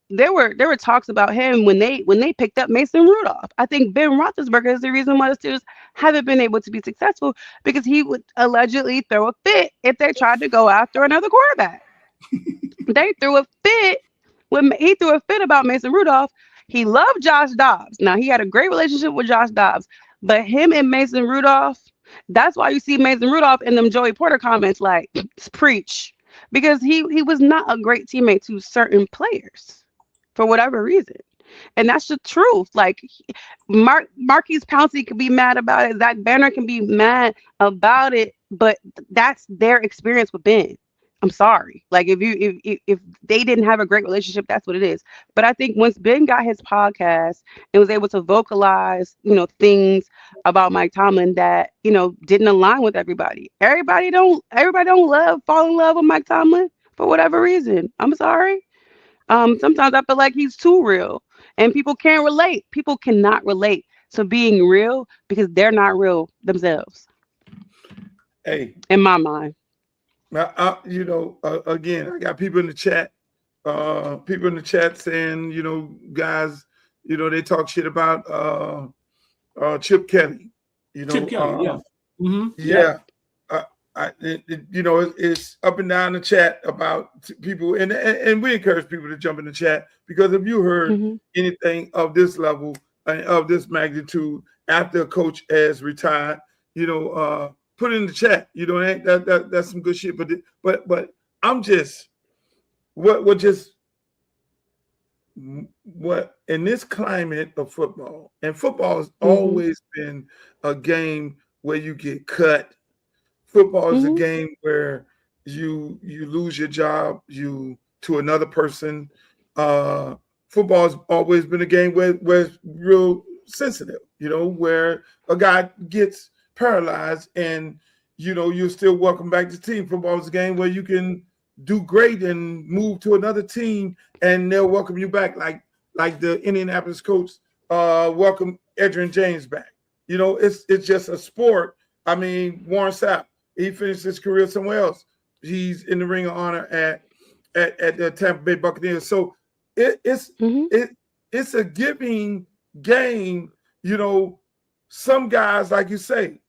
there were talks about him when they picked up Mason Rudolph. I think Ben Roethlisberger is the reason why the Steelers haven't been able to be successful, because he would allegedly throw a fit if they tried to go after another quarterback. They threw a fit when he threw a fit about Mason Rudolph. He loved Josh Dobbs. Now, he had a great relationship with Josh Dobbs, but him and Mason Rudolph, that's why you see Mason Rudolph in them Joey Porter comments like, preach. Because he was not a great teammate to certain players for whatever reason. And that's the truth. Like, Marquise Pouncey could be mad about it. Zach Banner can be mad about it, but that's their experience with Ben. I'm sorry. Like, if they didn't have a great relationship, that's what it is. But I think once Ben got his podcast and was able to vocalize, things about Mike Tomlin that, didn't align with everybody. Everybody don't fall in love with Mike Tomlin for whatever reason. I'm sorry. Sometimes I feel like he's too real, and people can't relate. People cannot relate to being real because they're not real themselves. Hey, in my mind. Again, I got people in the chat. People in the chat saying, guys, they talk shit about Chip Kelly. Chip Kelly, yeah. Mm-hmm. Yeah. It's up and down the chat about people, and we encourage people to jump in the chat, because if you heard anything of this level and of this magnitude after a coach has retired, put it in the chat. That's some good shit. But I'm just what just what in this climate of football, and football has always been a game where you get cut. Football is a game where you lose your job to another person. Football has always been a game where it's real sensitive, where a guy gets paralyzed and you're still welcome back to the team. Football is a game where you can do great and move to another team and they'll welcome you back, like the Indianapolis Colts welcome Edgerrin James back. It's just a sport. I mean, Warren Sapp, he finished his career somewhere else. He's in the Ring of Honor at the Tampa Bay Buccaneers. So it's a giving game. Some guys, like you say,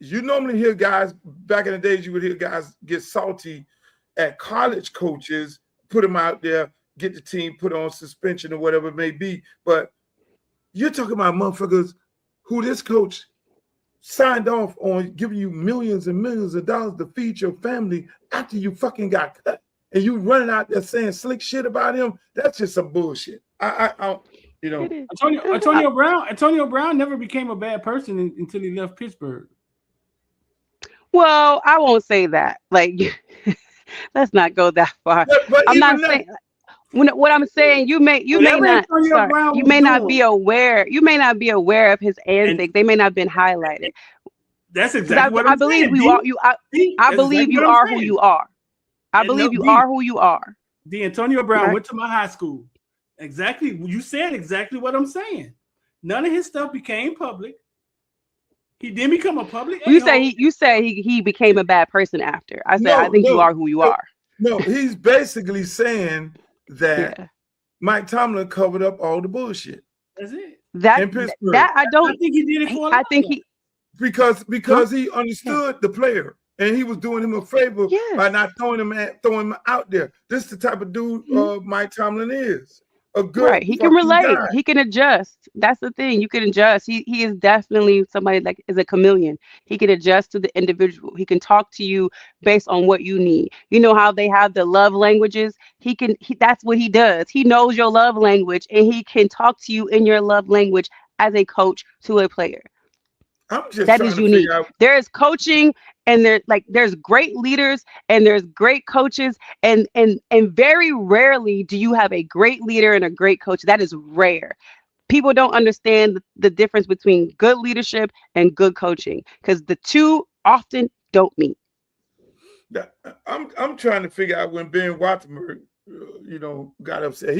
you normally hear guys back in the days. You would hear guys get salty at college coaches, put them out there, get the team put on suspension or whatever it may be. But you're talking about motherfuckers who this coach signed off on giving you millions and millions of dollars to feed your family after you fucking got cut, and you running out there saying slick shit about him. That's just some bullshit. Antonio Brown never became a bad person until he left Pittsburgh. Well, I won't say that. Let's not go that far. But I'm not saying. What I'm saying, you may not be aware. You may not be aware of his antics. They may not have been highlighted. That's exactly what I'm saying. I believe you are who you are. I believe you are who you are. Antonio Brown went to my high school. Exactly. You said exactly what I'm saying. None of his stuff became public. He didn't become a public. You say he became a bad person after. I said I think you are who you are. No, he's basically saying that Mike Tomlin covered up all the bullshit. That's it. I don't think he did it for. I think he because he understood the player and he was doing him a favor by not throwing him out there. This is the type of dude Mike Tomlin is. A good he can relate. guy. He can adjust. That's the thing. You can adjust. He is definitely somebody is a chameleon. He can adjust to the individual. He can talk to you based on what you need. You know how they have the love languages? That's what he does. He knows your love language and he can talk to you in your love language as a coach to a player. That is unique. There is coaching and there's great leaders and there's great coaches and very rarely do you have a great leader and a great coach. That is rare. People don't understand the difference between good leadership and good coaching because the two often don't meet. I'm trying to figure out when Ben Roethlisberger, got upset.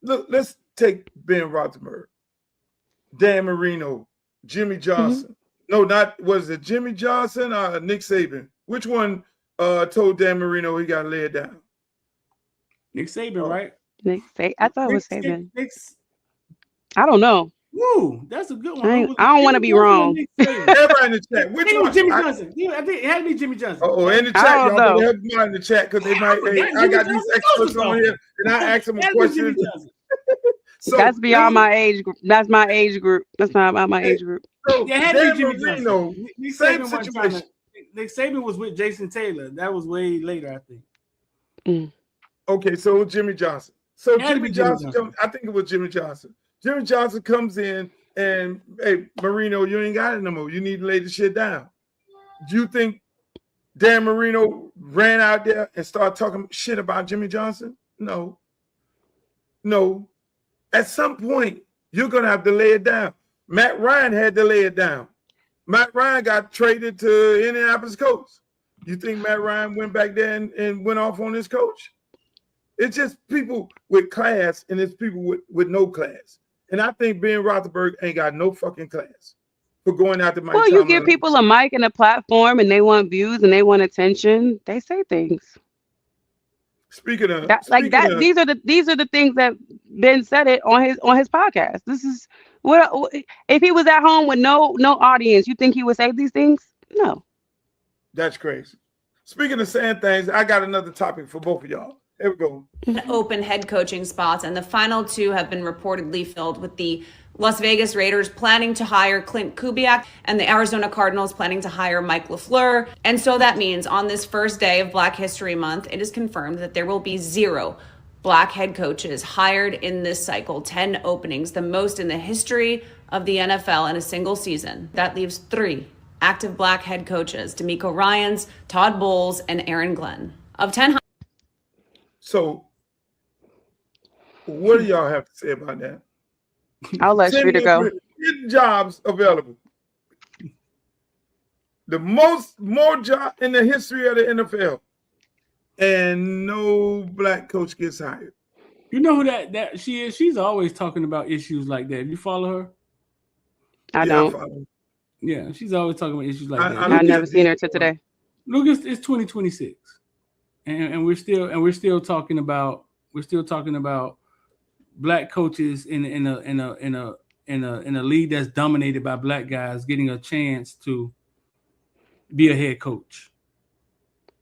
Look, let's take Ben Roethlisberger. Dan Marino, Jimmy Johnson. No, was it Jimmy Johnson or Nick Saban? Which one told Dan Marino he got to lay it down? Nick Saban, right? Nick Saban. I thought it was Saban. I don't know. Woo, that's a good one. I don't want to be wrong. Everybody in the chat. Which one? Jimmy Johnson. I think it had to be Jimmy Johnson. In the chat, y'all better help me out in the chat because they might. I got these experts on here, and I ask them a question. So that's beyond my age group. That's my age group. That's not about my age group. So had to be Jimmy Johnson. Same situation. Nick Saban was with Jason Taylor. That was way later, I think. Okay, so Jimmy Johnson. So Jimmy Johnson comes, I think it was Jimmy Johnson. Jimmy Johnson comes in and, hey, Marino, you ain't got it no more. You need to lay the shit down. Do you think Dan Marino ran out there and started talking shit about Jimmy Johnson? No. At some point, you're going to have to lay it down. Matt Ryan had to lay it down. Matt Ryan got traded to Indianapolis Colts. You think Matt Ryan went back there and went off on his coach? It's just people with class and it's people with no class. And I think Ben Roethlisberger ain't got no fucking class for going out to Mike Tomlin. You give people a mic and a platform and they want views and they want attention. They say things. Speaking of these are the things that Ben said it on his podcast. This is what if he was at home with no audience, you think he would say these things? No. That's crazy. Speaking of saying things, I got another topic for both of y'all. Here we go. Open head coaching spots, and the final two have been reportedly filled with the Las Vegas Raiders planning to hire Clint Kubiak and the Arizona Cardinals planning to hire Mike LaFleur. And so that means on this first day of Black History Month, it is confirmed that there will be 0 black head coaches hired in this cycle, 10 openings, the most in the history of the NFL in a single season. That leaves 3 active black head coaches, D'Amico Ryans, Todd Bowles, and Aaron Glenn. Of 10. So what do y'all have to say about that? I'll let Streeter go. 10 jobs available. The more jobs in the history of the NFL. And no black coach gets hired. You know who that she is? She's always talking about issues like that. You follow her? I don't. Yeah, she's always talking about issues like that. I've never seen her till today. Look, it's 2026, and we're still talking about black coaches in a league that's dominated by black guys getting a chance to be a head coach.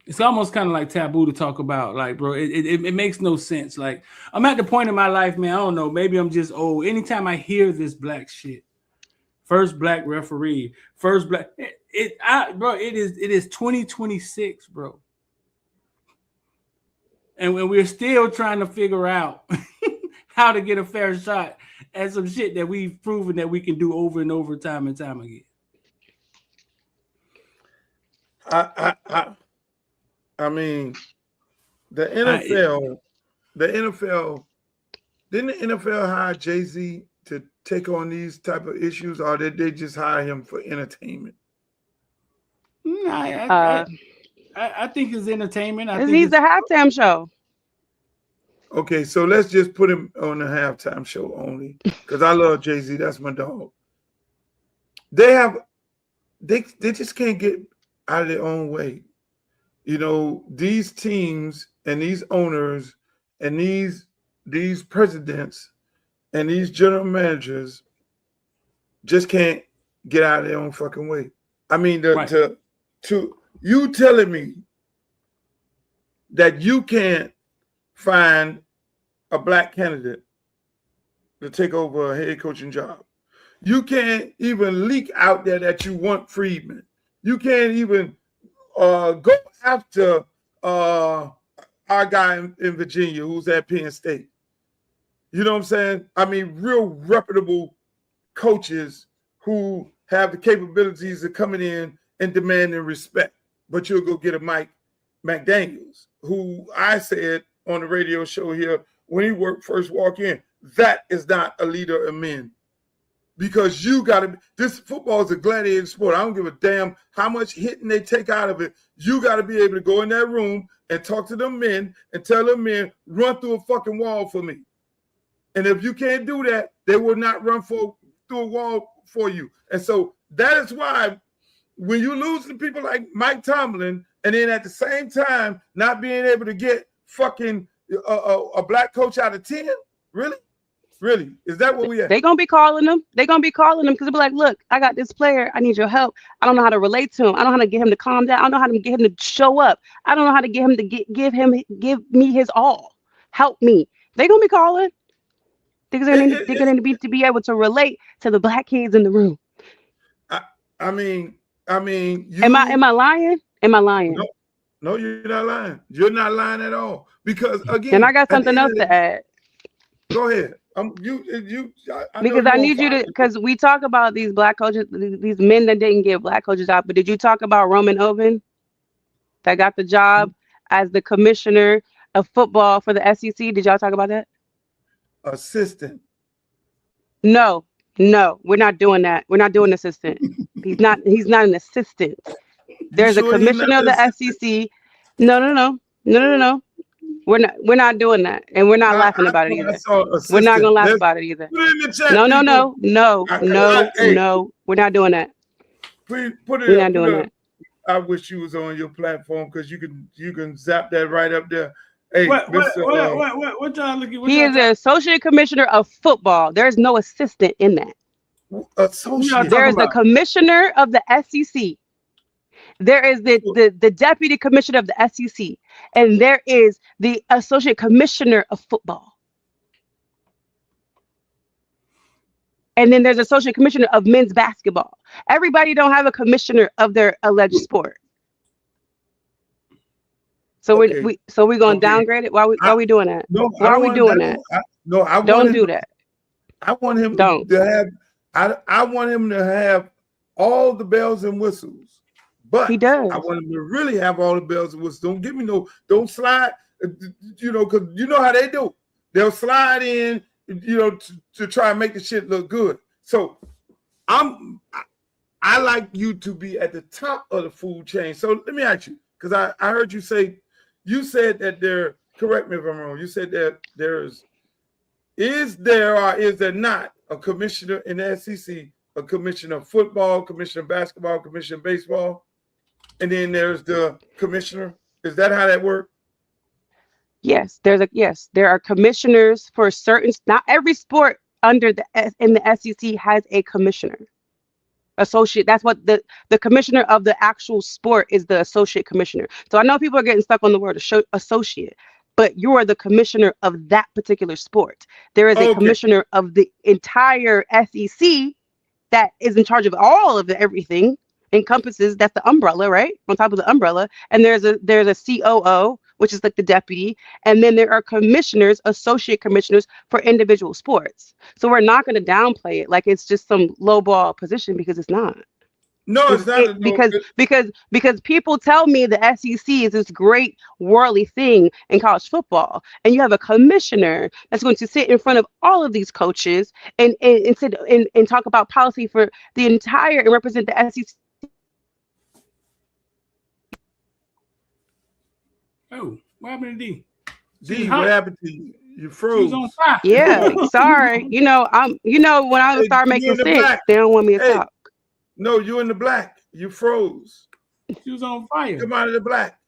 It's almost kind of like taboo to talk about, like, bro, it makes no sense. Like, I'm at the point in my life, man, I don't know, maybe I'm just old. Anytime I hear this black shit, first black referee, first black, bro, it is 2026, bro. And when we're still trying to figure out how to get a fair shot at some shit that we've proven that we can do over and over, time and time again. I mean, the NFL, didn't the NFL hire Jay-Z to take on these type of issues, or did they just hire him for entertainment? I think it's entertainment. He's the halftime show. Okay, so let's just put him on the halftime show only, because I love Jay-Z. That's my dog. They just can't get out of their own way. You know, these teams and these owners and these presidents and these general managers just can't get out of their own fucking way. I mean, to you telling me that you can't find a black candidate to take over a head coaching job. You can't even leak out there that you want Friedman. You can't even go after our guy in Virginia who's at Penn State. You know what I'm saying? I mean, real reputable coaches who have the capabilities of coming in and demanding respect. But you'll go get a Mike McDaniels, who I said on the radio show here when he first walked in, that is not a leader of men. Because you got to, this football is a gladiator sport. I don't give a damn how much hitting they take out of it. You got to be able to go in that room and talk to them men and tell them men, run through a fucking wall for me. And if you can't do that, they will not run through a wall for you. And so that is why when you lose to people like Mike Tomlin, and then at the same time not being able to get fucking a black coach out of 10, really? Really? Is that what we at? They're going to be calling them. They're going to be calling them because they'll be like, look, I got this player. I need your help. I don't know how to relate to him. I don't know how to get him to calm down. I don't know how to get him to show up. I don't know how to get him to give me his all. Help me. They're going to be calling. They're going to be able to relate to the black kids in the room. I mean, am I lying? Am I lying? No, you're not lying. You're not lying at all. Because again, and I got something else to add. Go ahead. Because I need you to, because we talk about these black coaches, these men that didn't get black coaches out, but did you talk about Roman Oven that got the job as the commissioner of football for the SEC? Did y'all talk about that? Assistant. No, we're not doing that. We're not doing assistant. He's not an assistant. There's a commissioner of the SEC. No. We're not doing that, and we're not laughing about it either. We're not gonna laugh about it either. No. We're not doing that. We're not doing that. I wish you was on your platform because you can zap that right up there. Hey, what y'all looking? He is the associate commissioner of football. There's no assistant in that. There's the commissioner of the SEC. There is the deputy commissioner of the SEC, and there is the associate commissioner of football. And then there's associate commissioner of men's basketball. Everybody don't have a commissioner of their alleged sport. So Okay. we're gonna Okay. downgrade it. Why we doing that? No, Why are we doing that? I Don't want him, do that. I want him Don't. to have. I want him to have all the bells and whistles, but He does. I want him to really have all the bells and whistles. Don't give me don't slide. Because you know how they do. They'll slide in, to try and make the shit look good. So I like you to be at the top of the food chain. So let me ask you, because I heard you said that there. Correct me if I'm wrong. You said that is there or is there not a commissioner in the SEC, a commissioner of football, commissioner of basketball, commissioner of baseball, and then there's the commissioner? Is that how that works? Yes, there are commissioners for certain. Not every sport in the SEC has a commissioner. Associate. That's what the commissioner of the actual sport is, the associate commissioner. So I know people are getting stuck on the word associate, but you are the commissioner of that particular sport. There is a commissioner of the entire SEC that is in charge of all of everything, encompasses, that's the umbrella, right? On top of the umbrella. And there's a COO, which is like the deputy. And then there are commissioners, associate commissioners for individual sports. So we're not going to downplay it like it's just some lowball position, because it's not. No, it's not. Because people tell me the SEC is this great worldly thing in college football, and you have a commissioner that's going to sit in front of all of these coaches and talk about policy for the entire and represent the SEC. Oh, what happened to D? D, what happened to you? You froze. She was on fire. Yeah, sorry. When I start making sense, they don't want me to talk. No, you in the black. You froze. She was on fire. Come out of the black.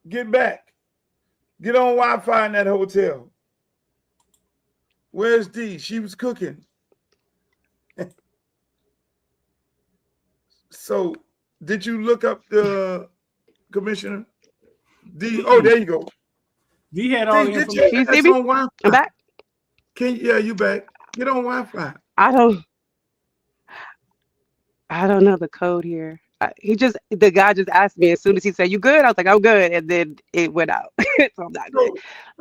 Get back. Get on Wi-Fi in that hotel. Where's D? She was cooking. So, did you look up the commissioner? D. Oh, there you go. D had all the information. That's on Wi-Fi. I'm back. You back. Get on Wi-Fi. I don't know the code here. The guy just asked me as soon as he said, "You good?" I was like, "I'm good," and then it went out. So I'm not good.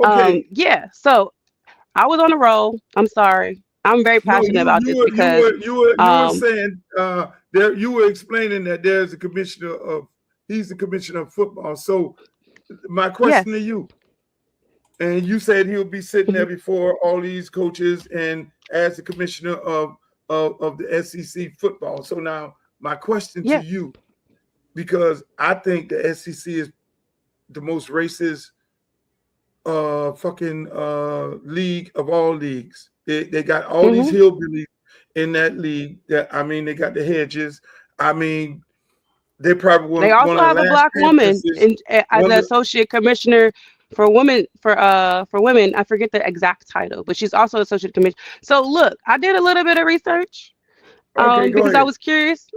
Okay. So I was on a roll. I'm sorry. I'm very passionate about this because you were saying you were explaining that there's a commissioner he's the commissioner of football. So my question to you, and you said he'll be sitting there before all these coaches and as the commissioner of the SEC football. So now my question to you, because I think the SEC is the most racist league of all leagues. They got all these hillbillies in that league. They got the Hedges. They probably they also have a black woman as an associate commissioner for women. For women, I forget the exact title, but she's also associate commissioner. So look, I did a little bit of research because I was curious.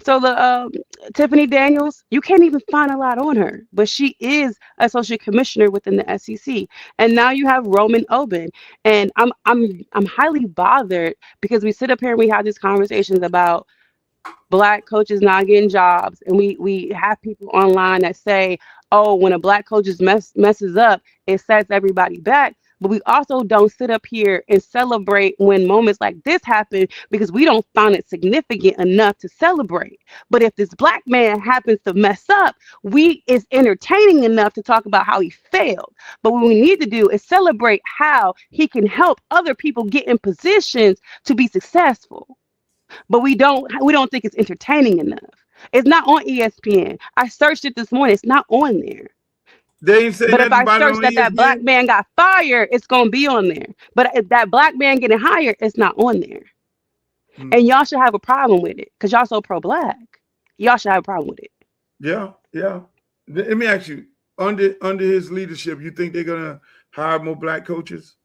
So the Tiffany Daniels, you can't even find a lot on her, but she is associate commissioner within the SEC. And now you have Roman Oben, and I'm highly bothered because we sit up here and we have these conversations about Black coaches not getting jobs, and we have people online that say, "Oh, when a Black coach messes up, it sets everybody back." But we also don't sit up here and celebrate when moments like this happen because we don't find it significant enough to celebrate. But if this Black man happens to mess up, it's entertaining enough to talk about how he failed. But what we need to do is celebrate how he can help other people get in positions to be successful. But we don't think it's entertaining enough. It's not on ESPN. I searched it this morning. It's not on there. They ain't saying but if I search that Black man got fired, it's gonna be on there. But if that Black man getting hired, it's not on there. And y'all should have a problem with it because y'all so pro-Black. Y'all should have a problem with it. Yeah. Let me ask you: under his leadership, you think they're gonna hire more Black coaches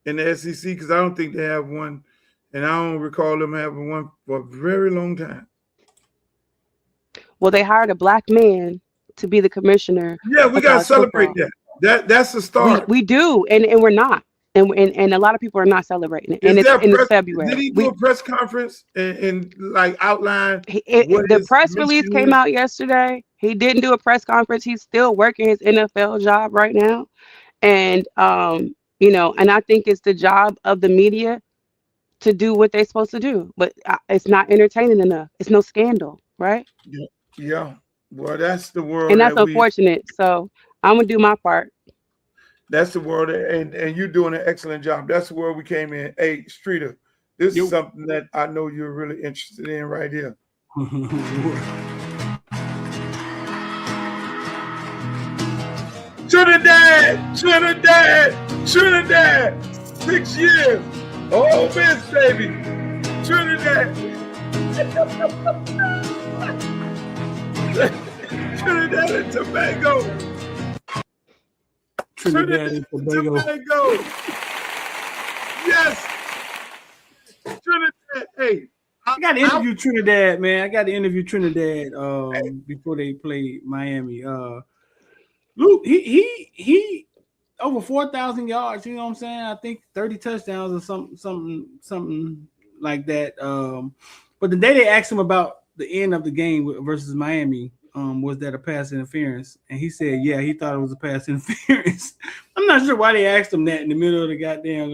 in the SEC? Because I don't think they have one, and I don't recall them having one for a very long time. Well, they hired a Black man to be the commissioner. Yeah, we gotta celebrate that. That's a start. We do, and we're not. And a lot of people are not celebrating it. And it's February. Did he do a press conference and like outline the press release came out yesterday? He didn't do a press conference. He's still working his NFL job right now. And and I think it's the job of the media to do what they're supposed to do. But it's not entertaining enough. It's no scandal, right? Yeah. Well, that's the world. And that's unfortunate. So I'm gonna do my part. That's the world, and you're doing an excellent job. That's the world we came in. Hey, Streeter, this is something that I know you're really interested in right here. Trinidad, 6 years. Oh, Miss baby, Trinidad. Trinidad and Tobago. Trinidad and Tobago. Yes. Trinidad. Hey, I got to interview Trinidad, man. I got to interview Trinidad before they play Miami. Luke, he over 4,000 yards. You know what I'm saying? I think 30 touchdowns or something like that. But the day they asked him about the end of the game versus Miami, was that a pass interference? And he said, yeah, he thought it was a pass interference. I'm not sure why they asked him that in the middle of the goddamn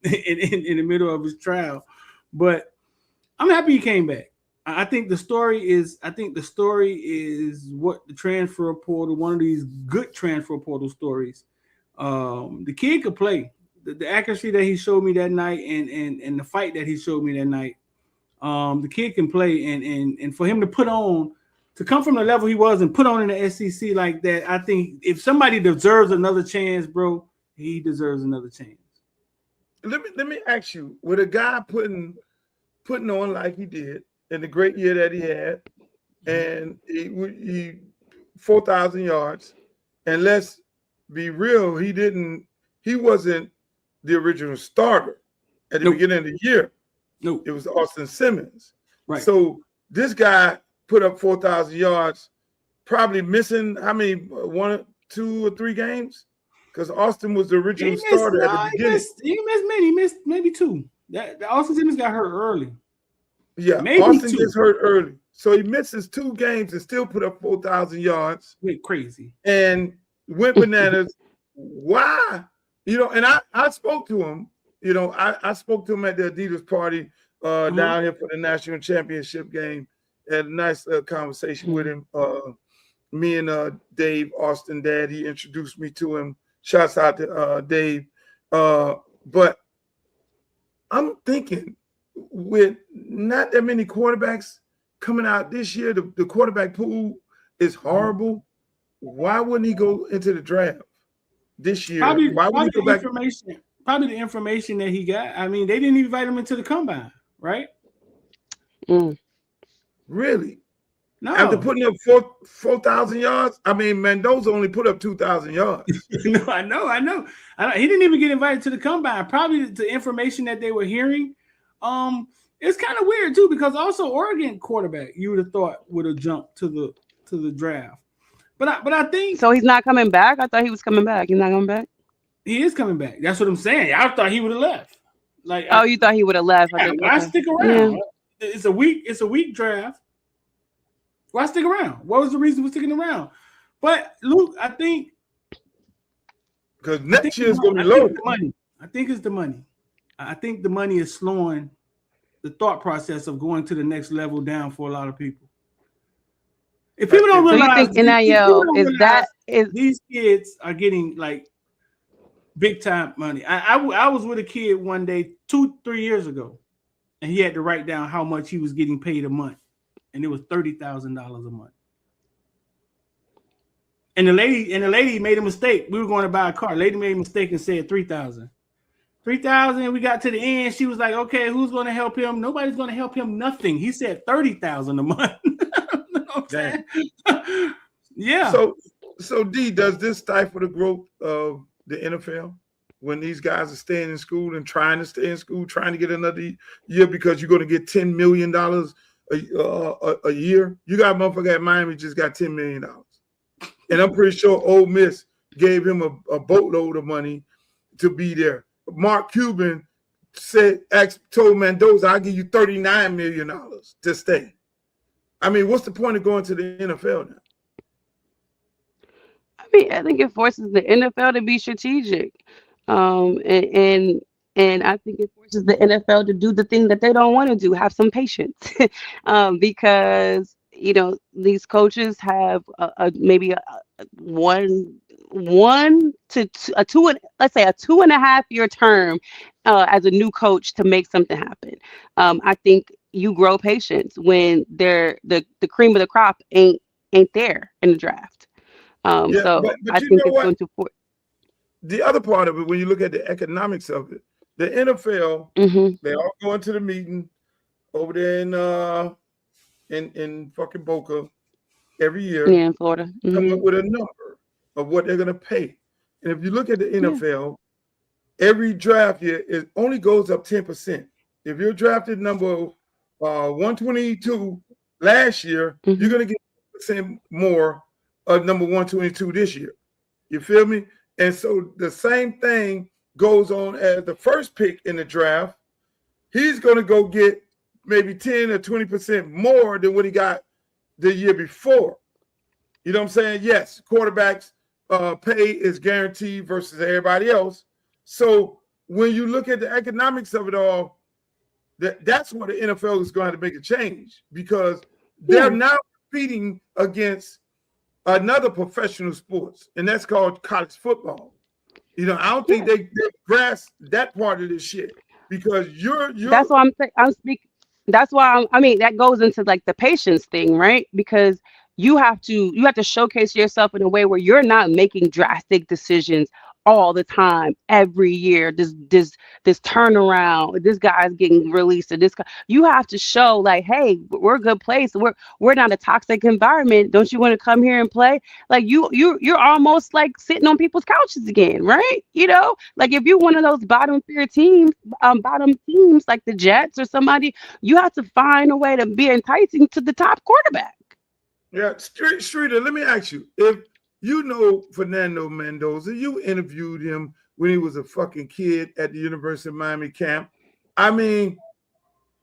in the middle of his trial, but I'm happy he came back. I think the story is what the transfer portal, one of these good transfer portal stories. The kid could play. The accuracy that he showed me that night and the fight that he showed me that night. The kid can play, and for him to come from the level he was and put on in the SEC like that, I think if somebody deserves another chance, bro, he deserves another chance. Let me ask you, with a guy putting on like he did in the great year that he had, and he 4,000 yards, and let's be real, he wasn't the original starter at the beginning of the year. No, it was Austin Simmons. Right. So this guy put up 4,000 yards, probably missing how many, 1, 2, or 3 games? Because Austin was the original starter at the beginning. He missed many. He missed maybe 2. Austin Simmons got hurt early. Yeah, maybe Austin 2. gets hurt early. So he misses 2 games and still put up 4,000 yards. Went crazy. And went bananas. Why? And I spoke to him. I spoke to him at the Adidas party down here for the national championship game. Had a nice conversation with him. Me and Dave, Austin dad, he introduced me to him. Shouts out to Dave. But I'm thinking, with not that many quarterbacks coming out this year, the quarterback pool is horrible. Why wouldn't he go into the draft this year? Why would he go back? Probably the information that he got. I mean, they didn't invite him into the combine, right? Really? No. After putting up 4,000 yards, I mean, Mendoza only put up 2,000 yards. No, I know. He didn't even get invited to the combine. Probably the information that they were hearing. It's kind of weird too, because also Oregon quarterback you would have thought would have jumped to the draft. But I think so. He's not coming back. I thought he was coming back. He's not coming back. He is coming back. That's what I'm saying. I thought he would have left. You thought he would have left? Why stick around? Yeah. It's a weak draft. Why stick around? What was the reason for sticking around? But Luke, I think because next year is going to be low. I think it's the money. I think the money is slowing the thought process of going to the next level down for a lot of people. If people don't realize, these kids are getting like big time money. I was with a kid one day 2-3 years ago, and he had to write down how much he was getting paid a month, and it was $30,000 a month. And the lady made a mistake. We were going to buy a car. The lady made a mistake and said $3,000. $3,000. We got to the end. She was like, "Okay, who's going to help him?" Nobody's going to help him. Nothing. He said $30,000 a month. You know what I'm saying? Yeah. So D, does this stifle the growth of the NFL when these guys are staying in school and trying to stay in school, trying to get another year because you're going to get $10 million a year? You got a motherfucker at Miami just got $10 million, and I'm pretty sure Ole Miss gave him a boatload of money. to be there. Mark Cuban told Mendoza, "I'll give you $39 million to stay." I mean, what's the point of going to the NFL now? I mean, I think it forces the NFL to be strategic, and I think it forces the NFL to do the thing that they don't want to do, have some patience, because these coaches have maybe one to two, let's say a 2.5 year term as a new coach to make something happen. I think you grow patience when the cream of the crop ain't there in the draft. So but I think it's going to the other part of it, when you look at the economics of it, the NFL, they all go into the meeting over there in fucking Boca every year. Yeah, in Florida. Come up with a number of what they're gonna pay. And if you look at the NFL, every draft year it only goes up 10%. If you're drafted number 122 last year, you're gonna get 10% more of number 122 this year. You feel me? And so the same thing goes on as the first pick in the draft. He's going to go get maybe 10 or 20% more than what he got the year before. You know what I'm saying? Yes, quarterbacks pay is guaranteed versus everybody else. So when you look at the economics of it all, that's where the NFL is going to have to make a change, because they're now competing against another professional sports, and that's called college football. I don't think they grasp that part of this shit, because you're that's why I'm speaking. That's why I mean that goes into like the patience thing, right? Because you have to showcase yourself in a way where you're not making drastic decisions all the time, every year. This turnaround, this guy's getting released, and you have to show like, hey, we're a good place. We're not a toxic environment. Don't you want to come here and play? Like you're almost like sitting on people's couches again, right? Like if you're one of those bottom teams like the Jets or somebody, you have to find a way to be enticing to the top quarterback. Yeah, Streeter, let me ask you, if you know Fernando Mendoza, you interviewed him when he was a fucking kid at the University of Miami camp. I mean,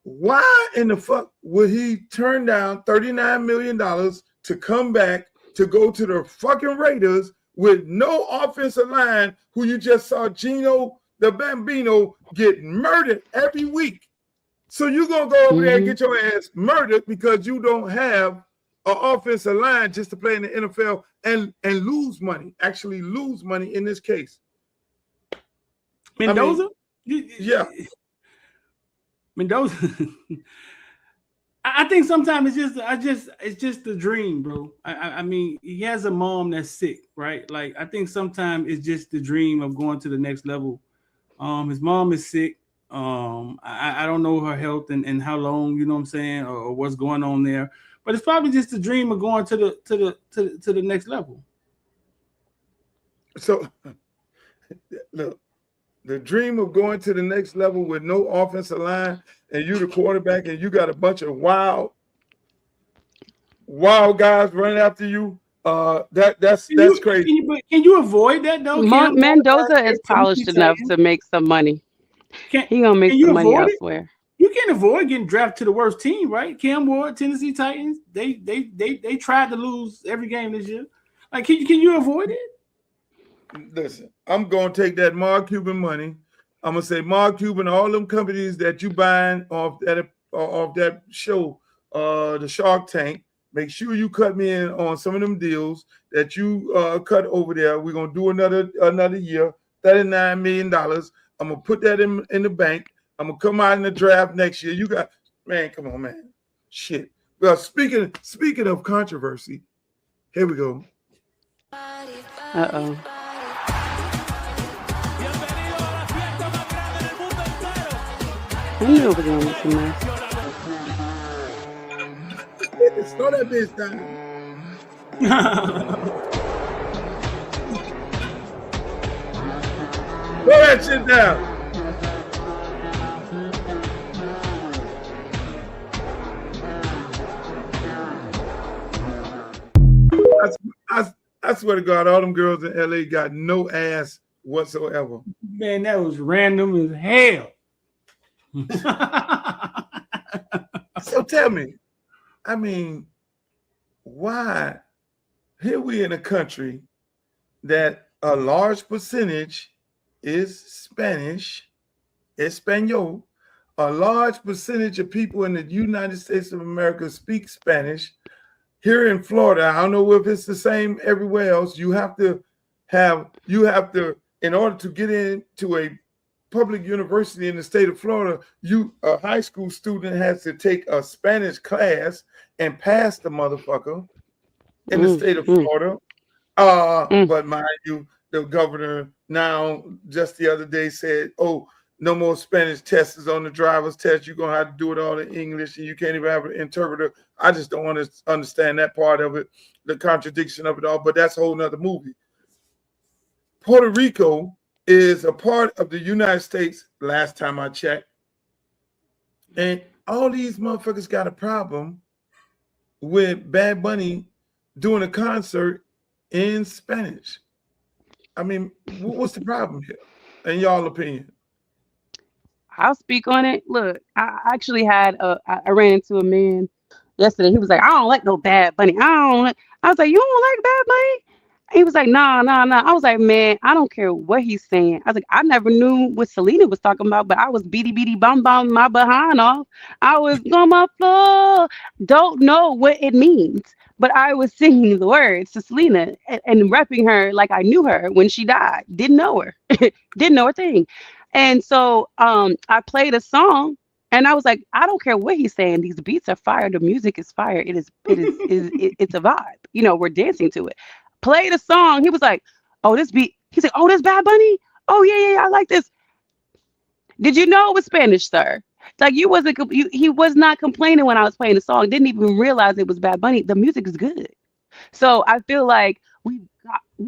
why in the fuck would he turn down $39 million to come back to go to the fucking Raiders with no offensive line, who you just saw Gino the Bambino get murdered every week? So you're going to go over there and get your ass murdered because you don't have an offensive line just to play in the NFL and lose money, actually lose money in this case. Mendoza? Yeah. Mendoza. I think sometimes it's just a dream, bro. I mean, he has a mom that's sick, right? Like, I think sometimes it's just the dream of going to the next level. His mom is sick. I don't know her health and how long, you know what I'm saying, or what's going on there. But it's probably just a dream of going to the next level. So, look, the dream of going to the next level with no offensive line, and you the quarterback, and you got a bunch of wild guys running after you. That's crazy. Can you avoid that though? Mendoza is polished enough to make some money. He gonna make some money elsewhere. You can't avoid getting drafted to the worst team, right? Cam Ward, Tennessee Titans. They tried to lose every game this year. Like, can you avoid it? Listen, I'm gonna take that Mark Cuban money. I'm gonna say, Mark Cuban, all them companies that you buying off that show, the Shark Tank. Make sure you cut me in on some of them deals that you cut over there. We're gonna do another year, $39 million. I'm gonna put that in the bank. I'm gonna come out in the draft next year. You got, man, come on, man. Shit. Well, speaking of controversy, here we go. Uh-oh. I knew it was gonna be some mess. Slow that bitch down. Slow that shit down. I swear to God, all them girls in LA got no ass whatsoever. Man, that was random as hell. So tell me, I mean, why? Here we in a country that a large percentage is Spanish, Espanol. A large percentage of people in the United States of America speak Spanish. Here in Florida, I don't know if it's the same everywhere else. You have to, in order to get into a public university in the state of Florida, a high school student has to take a Spanish class and pass the motherfucker in the state of Florida. But mind you, the governor now just the other day said, oh, no more Spanish tests on the driver's test. You're going to have to do it all in English, and you can't even have an interpreter. I just don't want to understand that part of it, the contradiction of it all, but that's a whole nother movie. Puerto Rico is a part of the United States, last time I checked, and all these motherfuckers got a problem with Bad Bunny doing a concert in Spanish. I mean, what's the problem here, in y'all opinion? I'll speak on it. Look, I actually I ran into a man yesterday. He was like, I don't like no Bad Bunny. I was like, you don't like Bad Bunny? He was like, nah. I was like, man, I don't care what he's saying. I was like, I never knew what Selena was talking about, but I was beady bum my behind off. I was on my floor. Don't know what it means, but I was singing the words to Selena and repping her like I knew her when she died. Didn't know her. Didn't know a thing. And so I played a song and I was like, I don't care what he's saying. These beats are fire. The music is fire. It's a vibe. You know, we're dancing to it. Played a song. He was like, oh, this beat. He's like, oh, this Bad Bunny. Oh, yeah, I like this. Did you know it was Spanish, sir? Like he was not complaining when I was playing the song. Didn't even realize it was Bad Bunny. The music is good. So I feel like we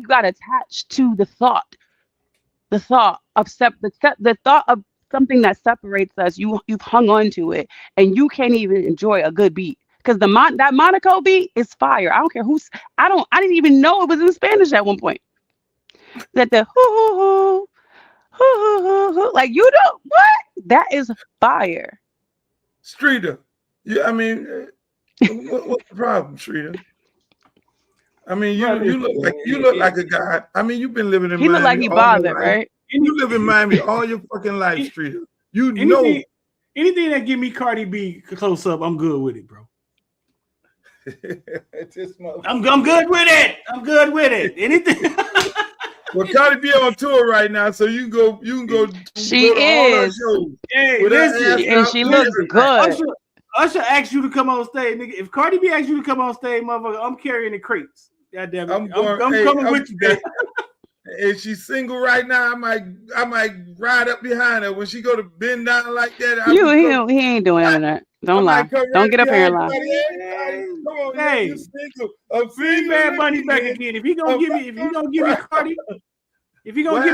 got attached to the thought of something that separates us. You've hung on to it, and you can't even enjoy a good beat because that Monaco beat is fire. I don't care I didn't even know it was in Spanish at one point. That the hoo like you know what? That is fire. Streeter, yeah, I mean, what's the problem, Streeter? I mean, you look like a guy. I mean, you've been living in Miami. He look like he bothered, right? You live in Miami all your fucking life, Streeter. Anything that give me Cardi B close up, I'm good with it, bro. I'm good with it. I'm good with it. Anything. Well, Cardi B on tour right now, so you can go. She is. Hey, listen, and she looks good. Usher asked you to come on stage, nigga. If Cardi B asks you to come on stage, motherfucker, I'm carrying the crates. God damn it. I'm coming with you, man. If she's single right now, I might ride up behind her when she go to bend down like that. He ain't doing none of that. Don't lie. Don't get up here and lie. Come on, hey, you single. I'm bring Bad Bunny back again. If he gonna give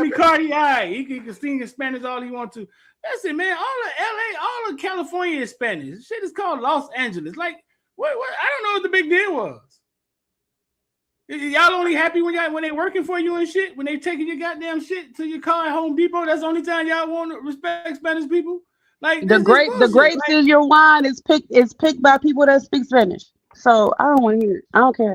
me Cardi, all right, he can sing in Spanish all he wants to. Listen, man, all of LA, all of California is Spanish. This shit is called Los Angeles. Like, what? I don't know what the big deal was. Y'all only happy when they working for you and shit? When they taking your goddamn shit to your car at Home Depot? That's the only time y'all want to respect Spanish people? Like the grapes in your wine is picked by people that speak Spanish. So I don't want to hear it. I don't care.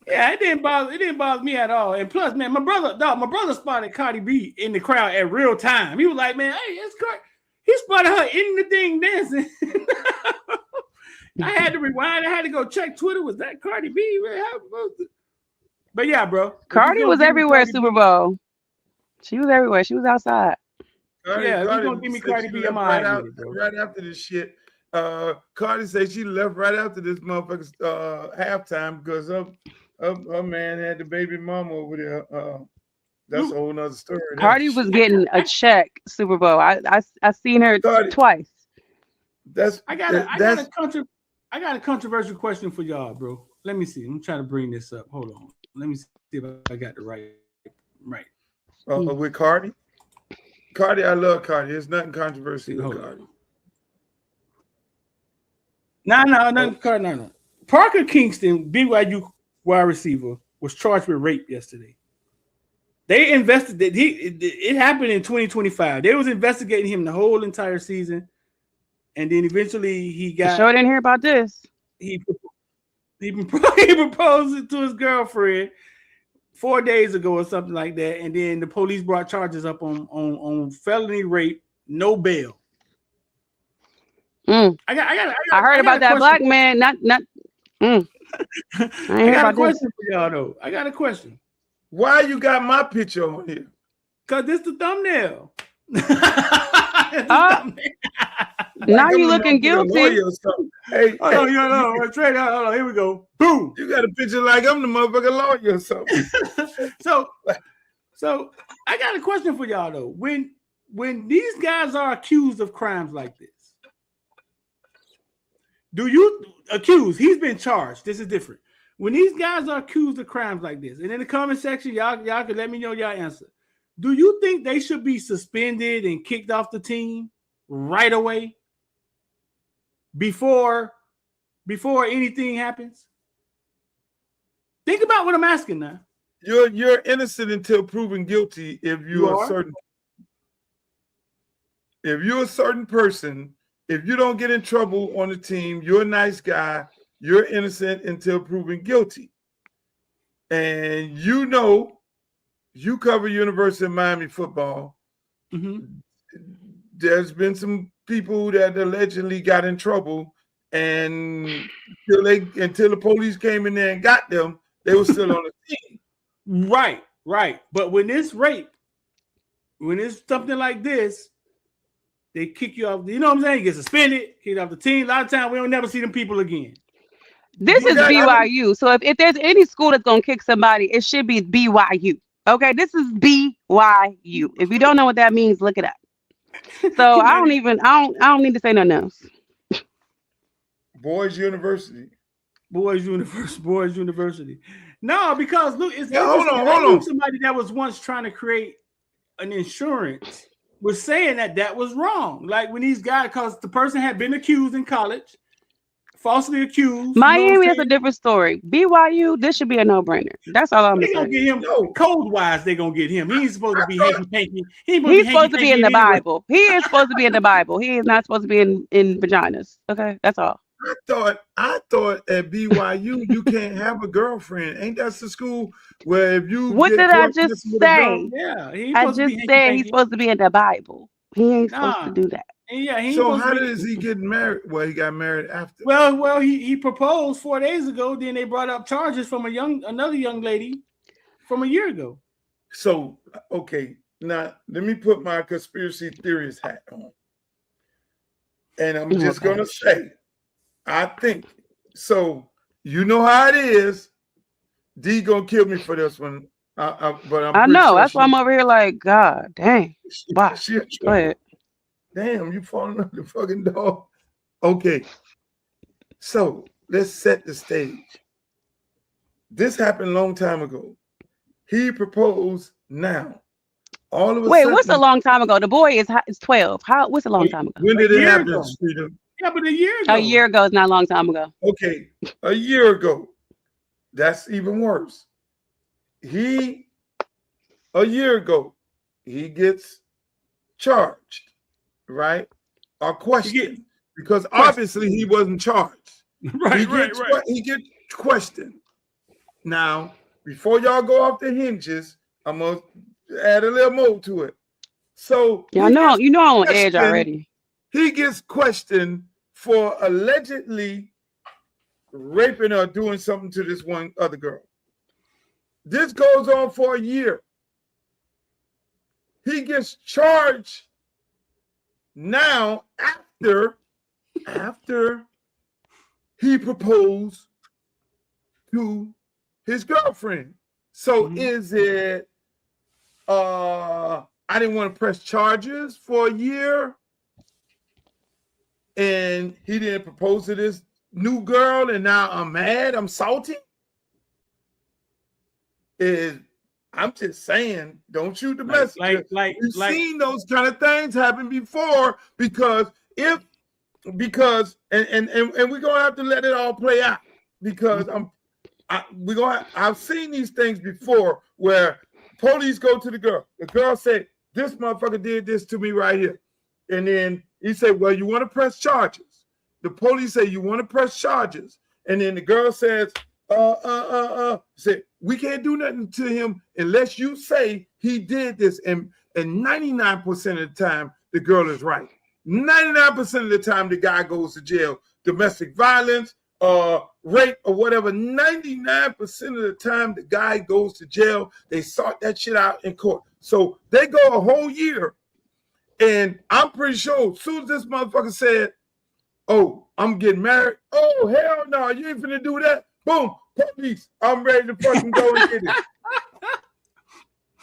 Yeah, it didn't bother me at all. And plus, man, my brother spotted Cardi B in the crowd at real time. He was like, man, hey, it's Cardi. He spotted her in the thing dancing. I had to rewind. I had to go check Twitter. Was that Cardi B? But yeah, bro. Cardi was everywhere Super Bowl. She was everywhere. She was outside. Cardi, yeah, if you're going to give me Cardi B, I'm right after this shit. Cardi said she left right after this motherfucker's halftime because her man had the baby mama over there. That's a whole nother story. Cardi was getting a check Super Bowl. I seen her twice. I got a controversial question for y'all, bro. Let me see. I'm trying to bring this up. Hold on. Let me see if I got the right. With Cardi? Cardi, I love Cardi. There's nothing controversial with Cardi. No. Parker Kingston, BYU wide receiver, was charged with rape yesterday. They investigated. It happened in 2025. They was investigating him the whole entire season, and then eventually he got. Sure didn't hear about this. He proposed to his girlfriend 4 days ago or something like that, and then the police brought charges up on felony rape, no bail. I heard about that black man. Not. I got a question for y'all though. I got a question. Why you got my picture on here? Cause this the thumbnail. Now you looking guilty. Hey, hold on, here we go. Boom. You got a picture like I'm the motherfucking lawyer or something. So I got a question for y'all though. When these guys are accused of crimes like this, do you accuse? He's been charged. This is different. When these guys are accused of crimes like this, and in the comment section, y'all can let me know y'all answer. Do you think they should be suspended and kicked off the team right away before anything happens? Think about what I'm asking now. You're innocent until proven guilty if you're a certain person. If you don't get in trouble on the team, you're a nice guy. You're innocent until proven guilty. And you cover University of Miami football. Mm-hmm. There's been some people that allegedly got in trouble, and until the police came in there and got them, they were still on the team. Right. But when it's rape, when it's something like this, they kick you off. You know what I'm saying? You get suspended, kicked off the team. A lot of times we don't never see them people again. This is BYU. So if there's any school that's gonna kick somebody, it should be BYU. Okay, this is BYU. If you don't know what that means, look it up. So I don't need to say nothing else. Boys University. No, because look, it's hold on. Somebody that was once trying to create an insurance was saying that was wrong. Like when these guys, because the person had been accused in college, falsely accused. Miami is a different story. BYU, this should be a no-brainer. That's all I'm saying. They gonna get him code wise. They gonna get him. He ain't supposed to be hanky-panky. He's supposed to be in the Bible. He is supposed to be in the Bible. He is not supposed to be in vaginas. Okay, that's all. I thought at BYU you can't have a girlfriend. Ain't that the school where if you what did I just say? I just said he's supposed to be in the Bible. He ain't supposed to do that. Yeah. So how does he get married? Well, he got married after. Well, he proposed 4 days ago. Then they brought up charges from another young lady from a year ago. So okay, now let me put my conspiracy theorist hat on, and I'm just gonna say, I think so. You know how it is. D gonna kill me for this one. But I know. That's why I'm over here like, God dang. Wow. Go ahead. Damn, you falling on the fucking dog. Okay. So let's set the stage. This happened a long time ago. He proposed now. All of a sudden, what's a long time ago? The boy is 12. What's a long time ago? When did it happen, Freedom? Yeah, but a year ago. A year ago is not a long time ago. Okay, a year ago. That's even worse. A year ago, he gets charged, right? Or questioned, because obviously he wasn't charged. Right. He gets questioned. Now, before y'all go off the hinges, I'm gonna add a little more to it. So you know I'm on edge already. He gets questioned for allegedly raping or doing something to this one other girl. This goes on for a year. He gets charged now after he proposed to his girlfriend. So is it I didn't want to press charges for a year and he didn't propose to this new girl and now I'm mad, I'm salty? I'm just saying, don't shoot the messenger. We've seen those kind of things happen before because we're gonna have to let it all play out because I've seen these things before where Police go to the girl. The girl said, this motherfucker did this to me right here. And then he said, well, you want to press charges? The police say, you want to press charges? And then the girl says, said, we can't do nothing to him unless you say he did this. And 99% of the time, the girl is right. 99% of the time, the guy goes to jail. Domestic violence, rape, or whatever. 99% of the time, the guy goes to jail. They sort that shit out in court. So they go a whole year. And I'm pretty sure as soon as this motherfucker said, oh, I'm getting married. Oh, hell no, you ain't finna do that. Boom, police, I'm ready to fucking go and get it.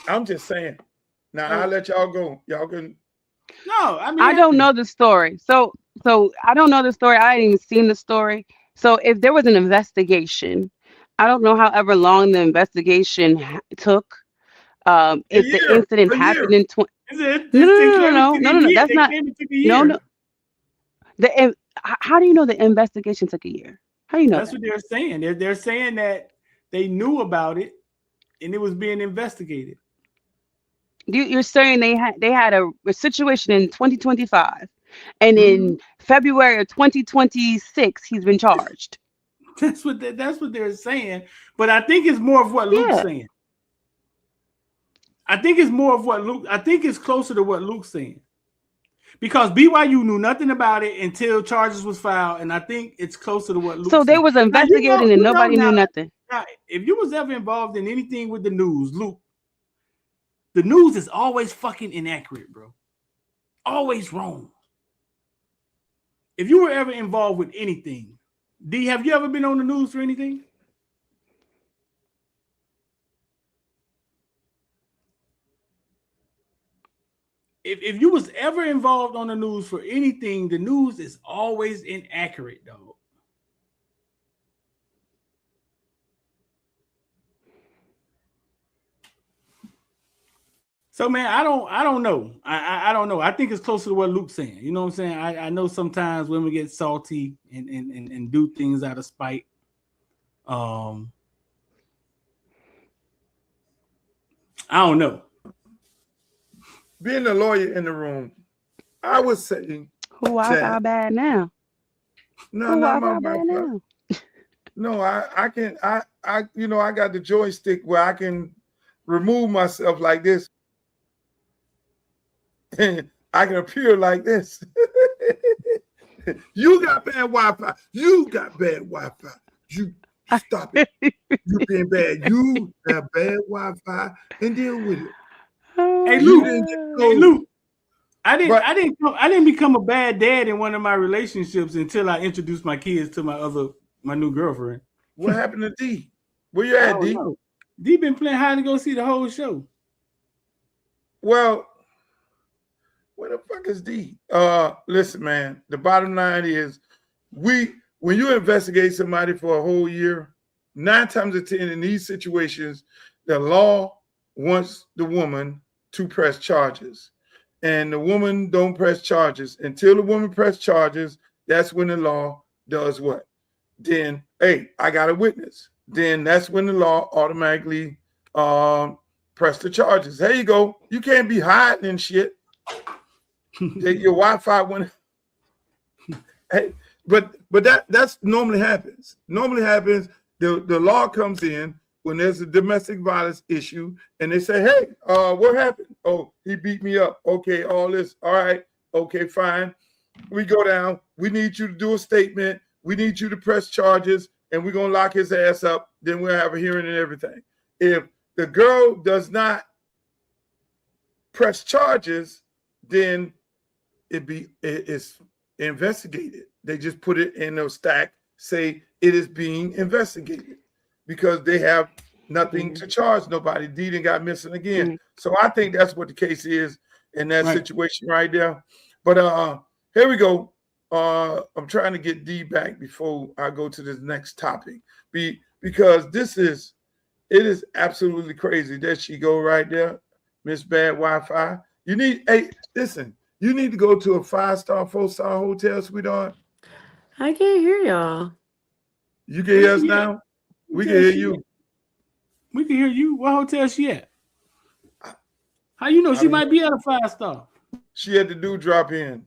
I'm just saying. Now, I'll let y'all go. Y'all can. No, I mean, I don't know the story. So I don't know the story. I ain't even seen the story. So if there was an investigation, I don't know however long the investigation took. If the incident happened in no, that's not. No. How do you know the investigation took a year? How do you know? That's what they're saying. They're saying that they knew about it and it was being investigated. You're saying they had a situation in 2025, and in February of 2026, he's been charged. That's what they're saying. But I think it's more of what Luke's saying. I think it's more of what Luke. I think it's closer to what Luke's saying, because BYU knew nothing about it until charges was filed, and I think it's closer to what Luke. So they was investigating and nobody knew nothing. Now, if you was ever involved in anything with the news, Luke. The news is always fucking inaccurate, bro. Always wrong. If you were ever involved with anything, D, have you ever been on the news for anything? If you was ever involved on the news for anything, the news is always inaccurate, dog. So man, I don't know. I don't know. I think it's closer to what Luke's saying. You know what I'm saying? I know sometimes women get salty and do things out of spite. I don't know. Being a lawyer in the room, I would say who Wi-Fi bad now? No, not my Wi-Fi. No, I can I got the joystick where I can remove myself like this. I can appear like this. You got bad Wi-Fi. You got bad Wi-Fi. You stop it. You being bad. You have bad Wi-Fi and deal with it. Hey Luke. I didn't become a bad dad in one of my relationships until I introduced my kids to my new girlfriend. What happened to D? Where you at, D? D been playing hide and go see the whole show. Well, where the fuck is D? Listen, man, the bottom line is when you investigate somebody for a whole year, 9 times out of 10 in these situations, the law wants the woman to press charges. And the woman don't press charges. Until the woman press charges, that's when the law does what? Then, hey, I got a witness. Then that's when the law automatically press the charges. There you go. You can't be hiding and shit. Your Wi-Fi went. Hey, but that's normally happens. Normally happens. The law comes in when there's a domestic violence issue, and they say, "Hey, what happened? Oh, he beat me up. Okay, all this. All right. Okay, fine. We go down. We need you to do a statement. We need you to press charges, and we're gonna lock his ass up. Then we'll have a hearing and everything. If the girl does not press charges, then it's investigated. They just put it in a stack, say it is being investigated because they have nothing to charge nobody. D done got missing again. So I think that's what the case is in that situation right there. But here we go. I'm trying to get D back before I go to this next topic, because it is absolutely crazy. There she go right there, Miss Bad Wi-Fi. You need to go to a 5-star, 4-star hotel, sweetheart. I can't hear y'all. You can hear us now? We can hear you. We can hear you. What hotel she at? How you know she might be at a 5-star? She had the dude drop in.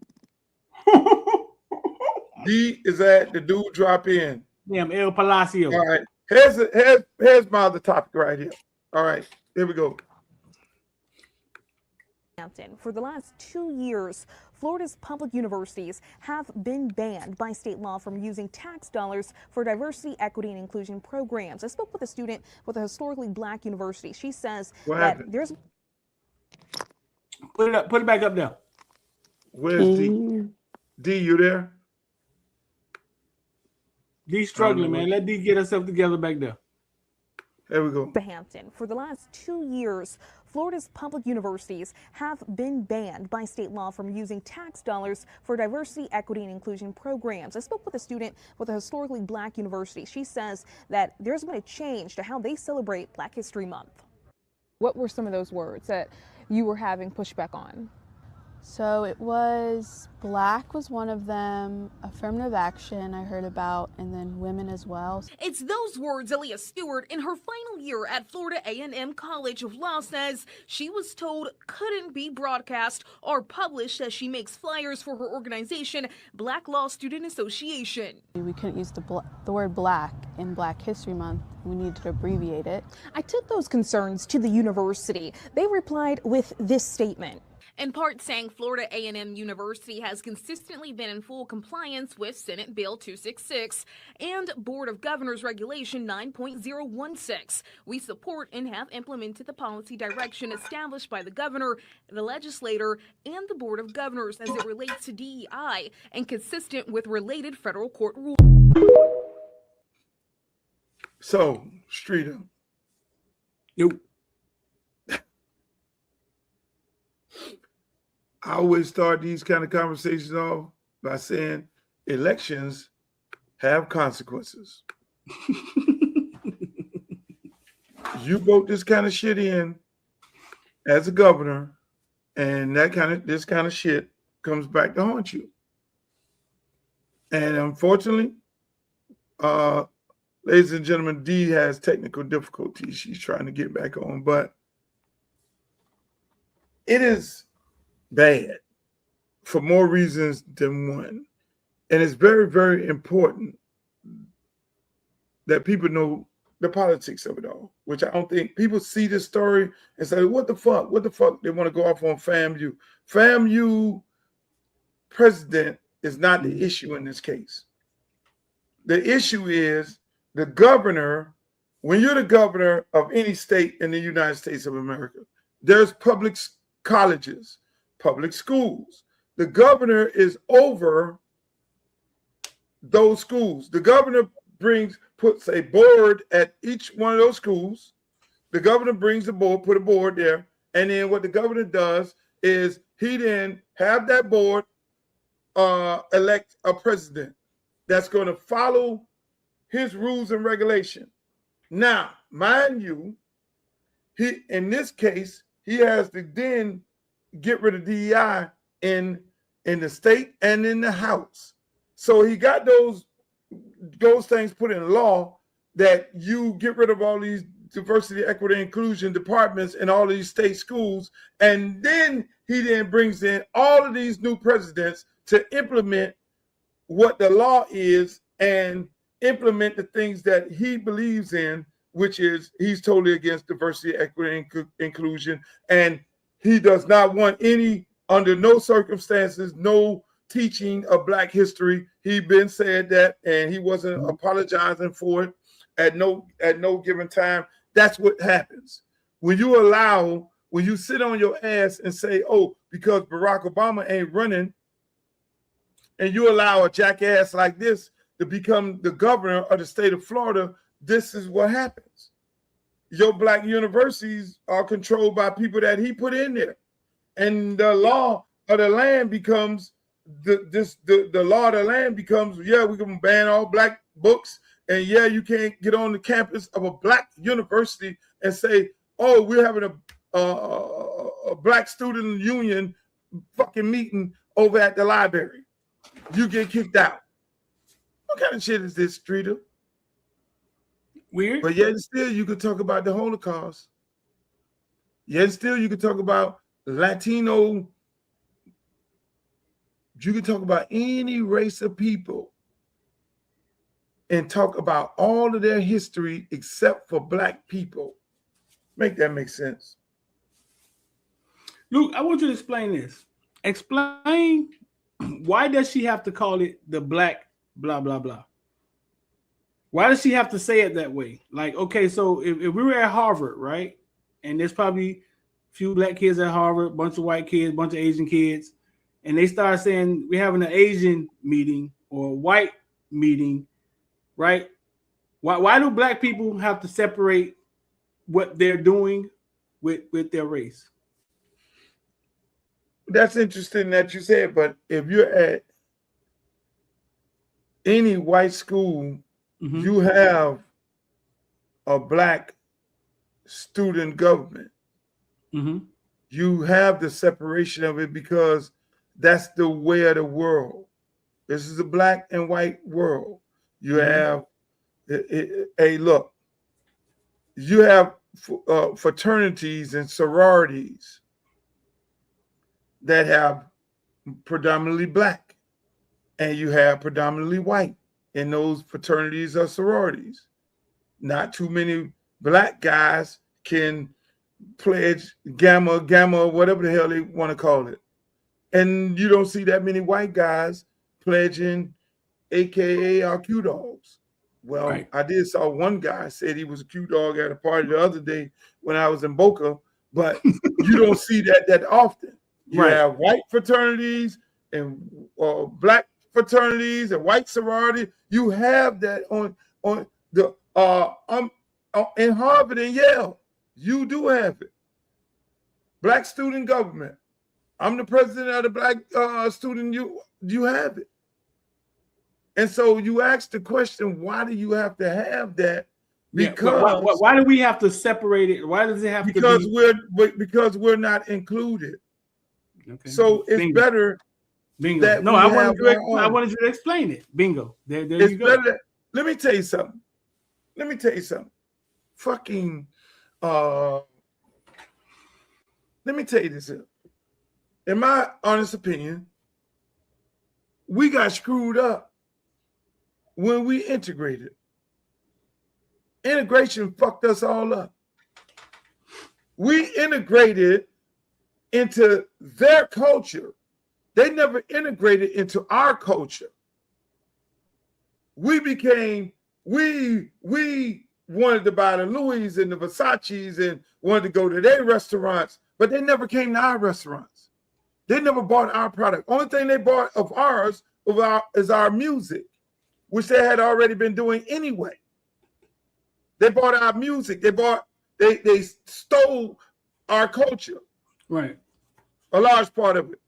D is at the dude drop in. Damn, El Palacio. All right. Here's my other topic right here. All right, here we go. For the last 2 years, Florida's public universities have been banned by state law from using tax dollars for diversity, equity, and inclusion programs. I spoke with a student with a historically black university. She says there's... Put it back up there. Where's D? D, you there? D struggling, man. Let D get herself together back there. There we go. Hampton. For the last 2 years, Florida's public universities have been banned by state law from using tax dollars for diversity, equity, and inclusion programs. I spoke with a student with a historically black university. She says that there's been a change to how they celebrate Black History Month. What were some of those words that you were having pushback on? So it was Black was one of them, affirmative action I heard about, and then women as well. It's those words Aaliyah Stewart in her final year at Florida A&M College of Law says she was told couldn't be broadcast or published as she makes flyers for her organization, Black Law Student Association. We couldn't use the word Black in Black History Month. We needed to abbreviate it. I took those concerns to the university. They replied with this statement. In part saying Florida A&M University has consistently been in full compliance with Senate Bill 266 and Board of Governors Regulation 9.016. We support and have implemented the policy direction established by the governor, the legislator, and the Board of Governors as it relates to DEI and consistent with related federal court rules. So, Streeter. Nope. I always start these kind of conversations off by saying elections have consequences. You vote this kind of shit in as a governor, and this kind of shit comes back to haunt you. And unfortunately, ladies and gentlemen, Dee has technical difficulties. She's trying to get back on, but it is bad for more reasons than one. And it's very, very important that people know the politics of it all, which I don't think people see this story and say, what the fuck? What the fuck? They want to go off on FAMU. FAMU president is not the issue in this case. The issue is the governor. When you're the governor of any state in the United States of America, there's public colleges, public schools. The governor is over those schools. The governor puts a board at each one of those schools. The governor brings the board, put a board there, and then what the governor does is he then have that board elect a president that's going to follow his rules and regulation. Now, mind you, in this case, he has to then get rid of DEI in the state and in the House. So he got those things put in law that you get rid of all these diversity, equity, inclusion departments in all these state schools. And then he then brings in all of these new presidents to implement what the law is and implement the things that he believes in, which is he's totally against diversity, equity, and inclusion. And he does not want any, under no circumstances, no teaching of Black history. He been said that, and he wasn't apologizing for it at no given time. That's what happens when you sit on your ass and say, oh, because Barack Obama ain't running, and you allow a jackass like this to become the governor of the state of Florida. This is what happens. Your Black universities are controlled by people that he put in there, and the law of the land becomes the law of the land becomes, yeah, we can ban all Black books, and yeah, you can't get on the campus of a Black university and say, oh, we're having a Black student union fucking meeting over at the library. You get kicked out. What kind of shit is this, Streeter? Weird. But yet still you could talk about the Holocaust. Yet still you can talk about Latino. You can talk about any race of people and talk about all of their history except for Black people. Make that make sense. Luke, I want you to explain this. Explain why does she have to call it the Black blah, blah, blah? Why does she have to say it that way? Like, okay, so if we were at Harvard, right? And there's probably a few Black kids at Harvard, a bunch of white kids, a bunch of Asian kids, and they start saying we're having an Asian meeting or a white meeting, right? Why do Black people have to separate what they're doing with their race? That's interesting that you said, but if you're at any white school, you have a Black student government. You have the separation of it because that's the way of the world. This is a Black and white world. You have, hey, look, you have fraternities and sororities that have predominantly Black, and you have predominantly white in those fraternities or sororities. Not too many Black guys can pledge gamma, whatever the hell they want to call it. And you don't see that many white guys pledging AKA our Q dogs. Well, right. I did saw one guy said he was a Q dog at a party the other day when I was in Boca, but you don't see that often. You have white fraternities and Black fraternities and white sorority. You have that on the in Harvard and Yale. You do have it. Black student government. I'm the president of the Black student. You have it. And so you ask the question, why do you have to have that? Because why do we have to separate it? Why does it have to be? Because we're not included. Okay. So it's Bingo. Better. Bingo. That no, I wanted you to explain it. Bingo. There you go. Let me tell you something. Fucking let me tell you this. In my honest opinion, we got screwed up when we integrated. Integration fucked us all up. We integrated into their culture. They never integrated into our culture. We wanted to buy the Louis and the Versace's and wanted to go to their restaurants, but they never came to our restaurants. They never bought our product. Only thing they bought of ours is our music, which they had already been doing anyway. They bought our music. They stole our culture. Right. A large part of it.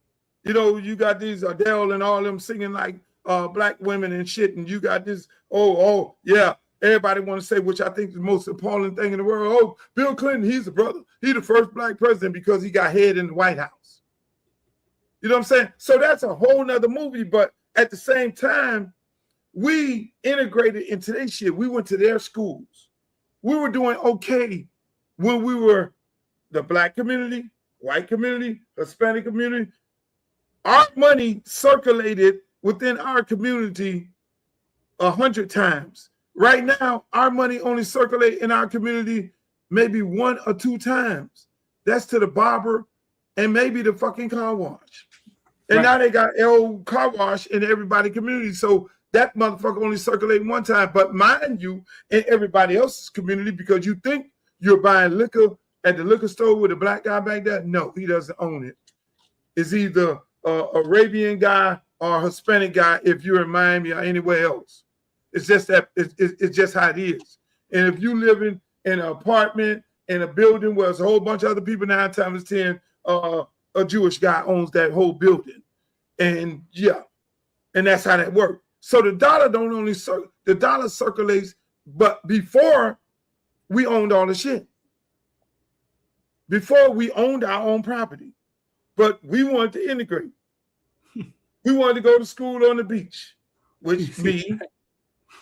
You know, you got these Adele and all them singing like Black women and shit, and you got this, yeah, everybody want to say, which I think is the most appalling thing in the world. Oh, Bill Clinton, he's the brother. He's the first Black president because he got head in the White House. You know what I'm saying? So that's a whole nother movie, but at the same time, we integrated into their shit. We went to their schools. We were doing okay when we were the Black community, white community, Hispanic community. Our money circulated within our community 100 times. Right now, our money only circulates in our community maybe 1 or 2 times. That's to the barber and maybe the fucking car wash. And now they got L car wash in everybody's community. So that motherfucker only circulates 1 time. But mind you, in everybody else's community, because you think you're buying liquor at the liquor store with a Black guy back there. No, he doesn't own it. It's either Arabian guy or Hispanic guy if you're in Miami or anywhere else. It's just that it's just how it is. And if you live in an apartment in a building where there's a whole bunch of other people, 9 times 10, a Jewish guy owns that whole building. And yeah, and that's how that works. So the dollar the dollar circulates, but before we owned all the shit. Before we owned our own property. But we wanted to integrate. We wanted to go to school on the beach, which me,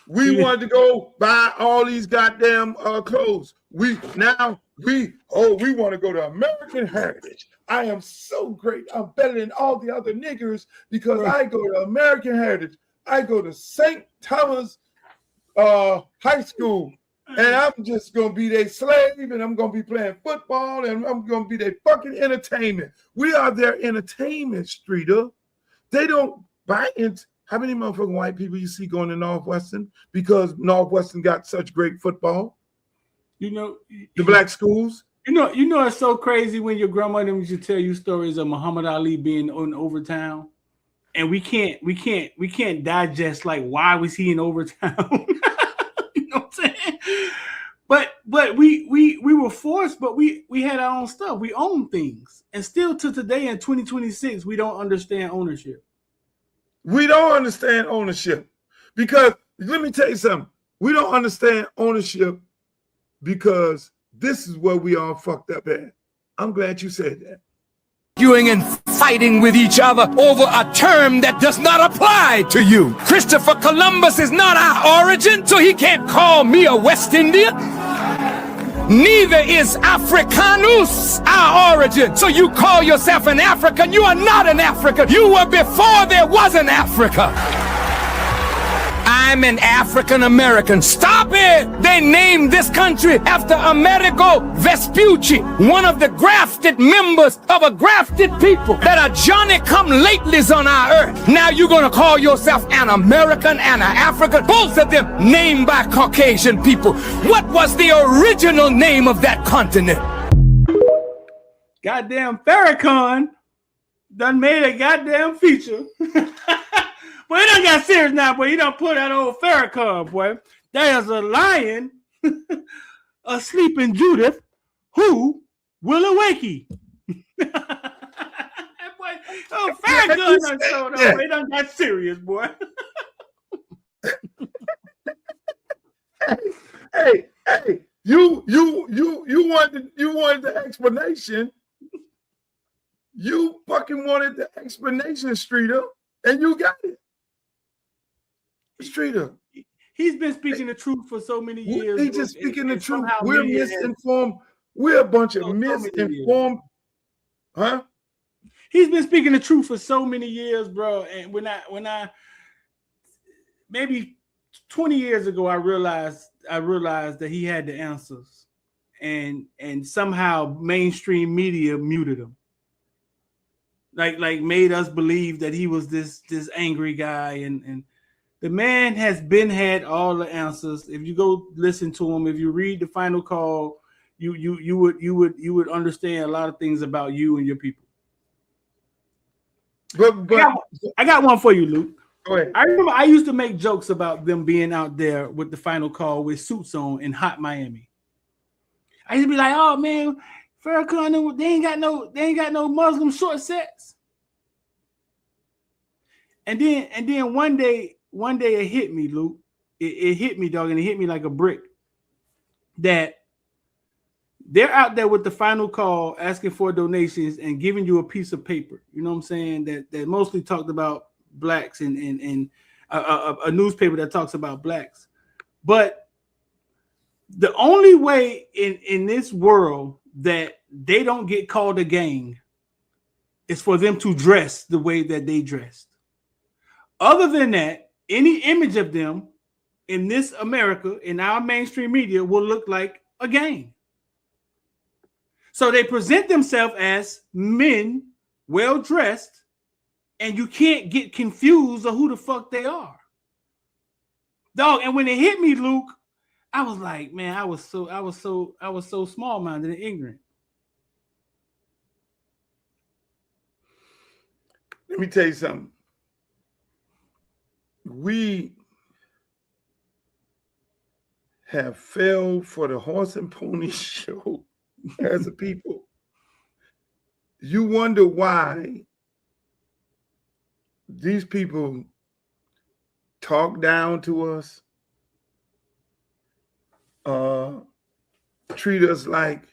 We wanted to go buy all these goddamn clothes. We want to go to American Heritage. I am so great. I'm better than all the other niggers because I go to American Heritage. I go to St. Thomas High School, and I'm just gonna be their slave, and I'm gonna be playing football, and I'm gonna be their fucking entertainment. We are their entertainment, Streeter. They don't buy into. How many motherfucking white people you see going to Northwestern because Northwestern got such great football? You know, the black schools. You know, it's so crazy when your grandmother used to tell you stories of Muhammad Ali being in Overtown, and we can't digest like why was he in Overtown? You know what I'm saying? But we were forced, but we had our own stuff. We own things, and still to today in 2026, we don't understand ownership. We don't understand ownership because let me tell you something. We don't understand ownership because this is where we all fucked up at. I'm glad you said that. Arguing and fighting with each other over a term that does not apply to you. Christopher Columbus is not our origin, so he can't call me a West Indian. Neither is Africanus our origin. So you call yourself an African. You are not an African. You were before there was an Africa. I'm an African American. Stop it! They named this country after Amerigo Vespucci, one of the grafted members of a grafted people that are Johnny-come-latelys on our earth. Now you're gonna call yourself an American and an African, both of them named by Caucasian people. What was the original name of that continent? Goddamn Farrakhan done made a goddamn feature. Boy, he done got serious now, boy. He done put that old Farrakhan, boy. There's a lion asleep in Judith who will awake ye. Boy, oh, Farrakhan done showed up. Boy. He done got serious, boy. Hey, you wanted the explanation. You fucking wanted the explanation, Streeter, and you got it. Streeter. He's been speaking the truth for so many years. He's just speaking the truth. We're misinformed. We're a bunch of misinformed. Huh? He's been speaking the truth for so many years, bro. And when I maybe 20 years ago, I realized that he had the answers, and somehow mainstream media muted him. Like made us believe that he was this angry guy, and the man has had all the answers. If you go listen to him, if you read the final call, you would understand a lot of things about you and your people. But I got one for you, Luke. Go ahead. I remember I used to make jokes about them being out there with the final call with suits on in hot Miami. I used to be like, "Oh man, Farrakhan, they ain't got no Muslim short sets." And then one day it hit me, Luke. It hit me, dog, and it hit me like a brick. That they're out there with the final call, asking for donations and giving you a piece of paper. You know what I'm saying? That mostly talked about blacks and a newspaper that talks about blacks. But the only way in this world that they don't get called a gang is for them to dress the way that they dressed. Other than that, any image of them in this America, in our mainstream media, will look like a gang. So they present themselves as men, well-dressed, and you can't get confused of who the fuck they are. Dog, and when it hit me, Luke, I was like, man, I was so small-minded and ignorant. Let me tell you something. We have failed for the horse and pony show as a people. You wonder why these people talk down to us, treat us like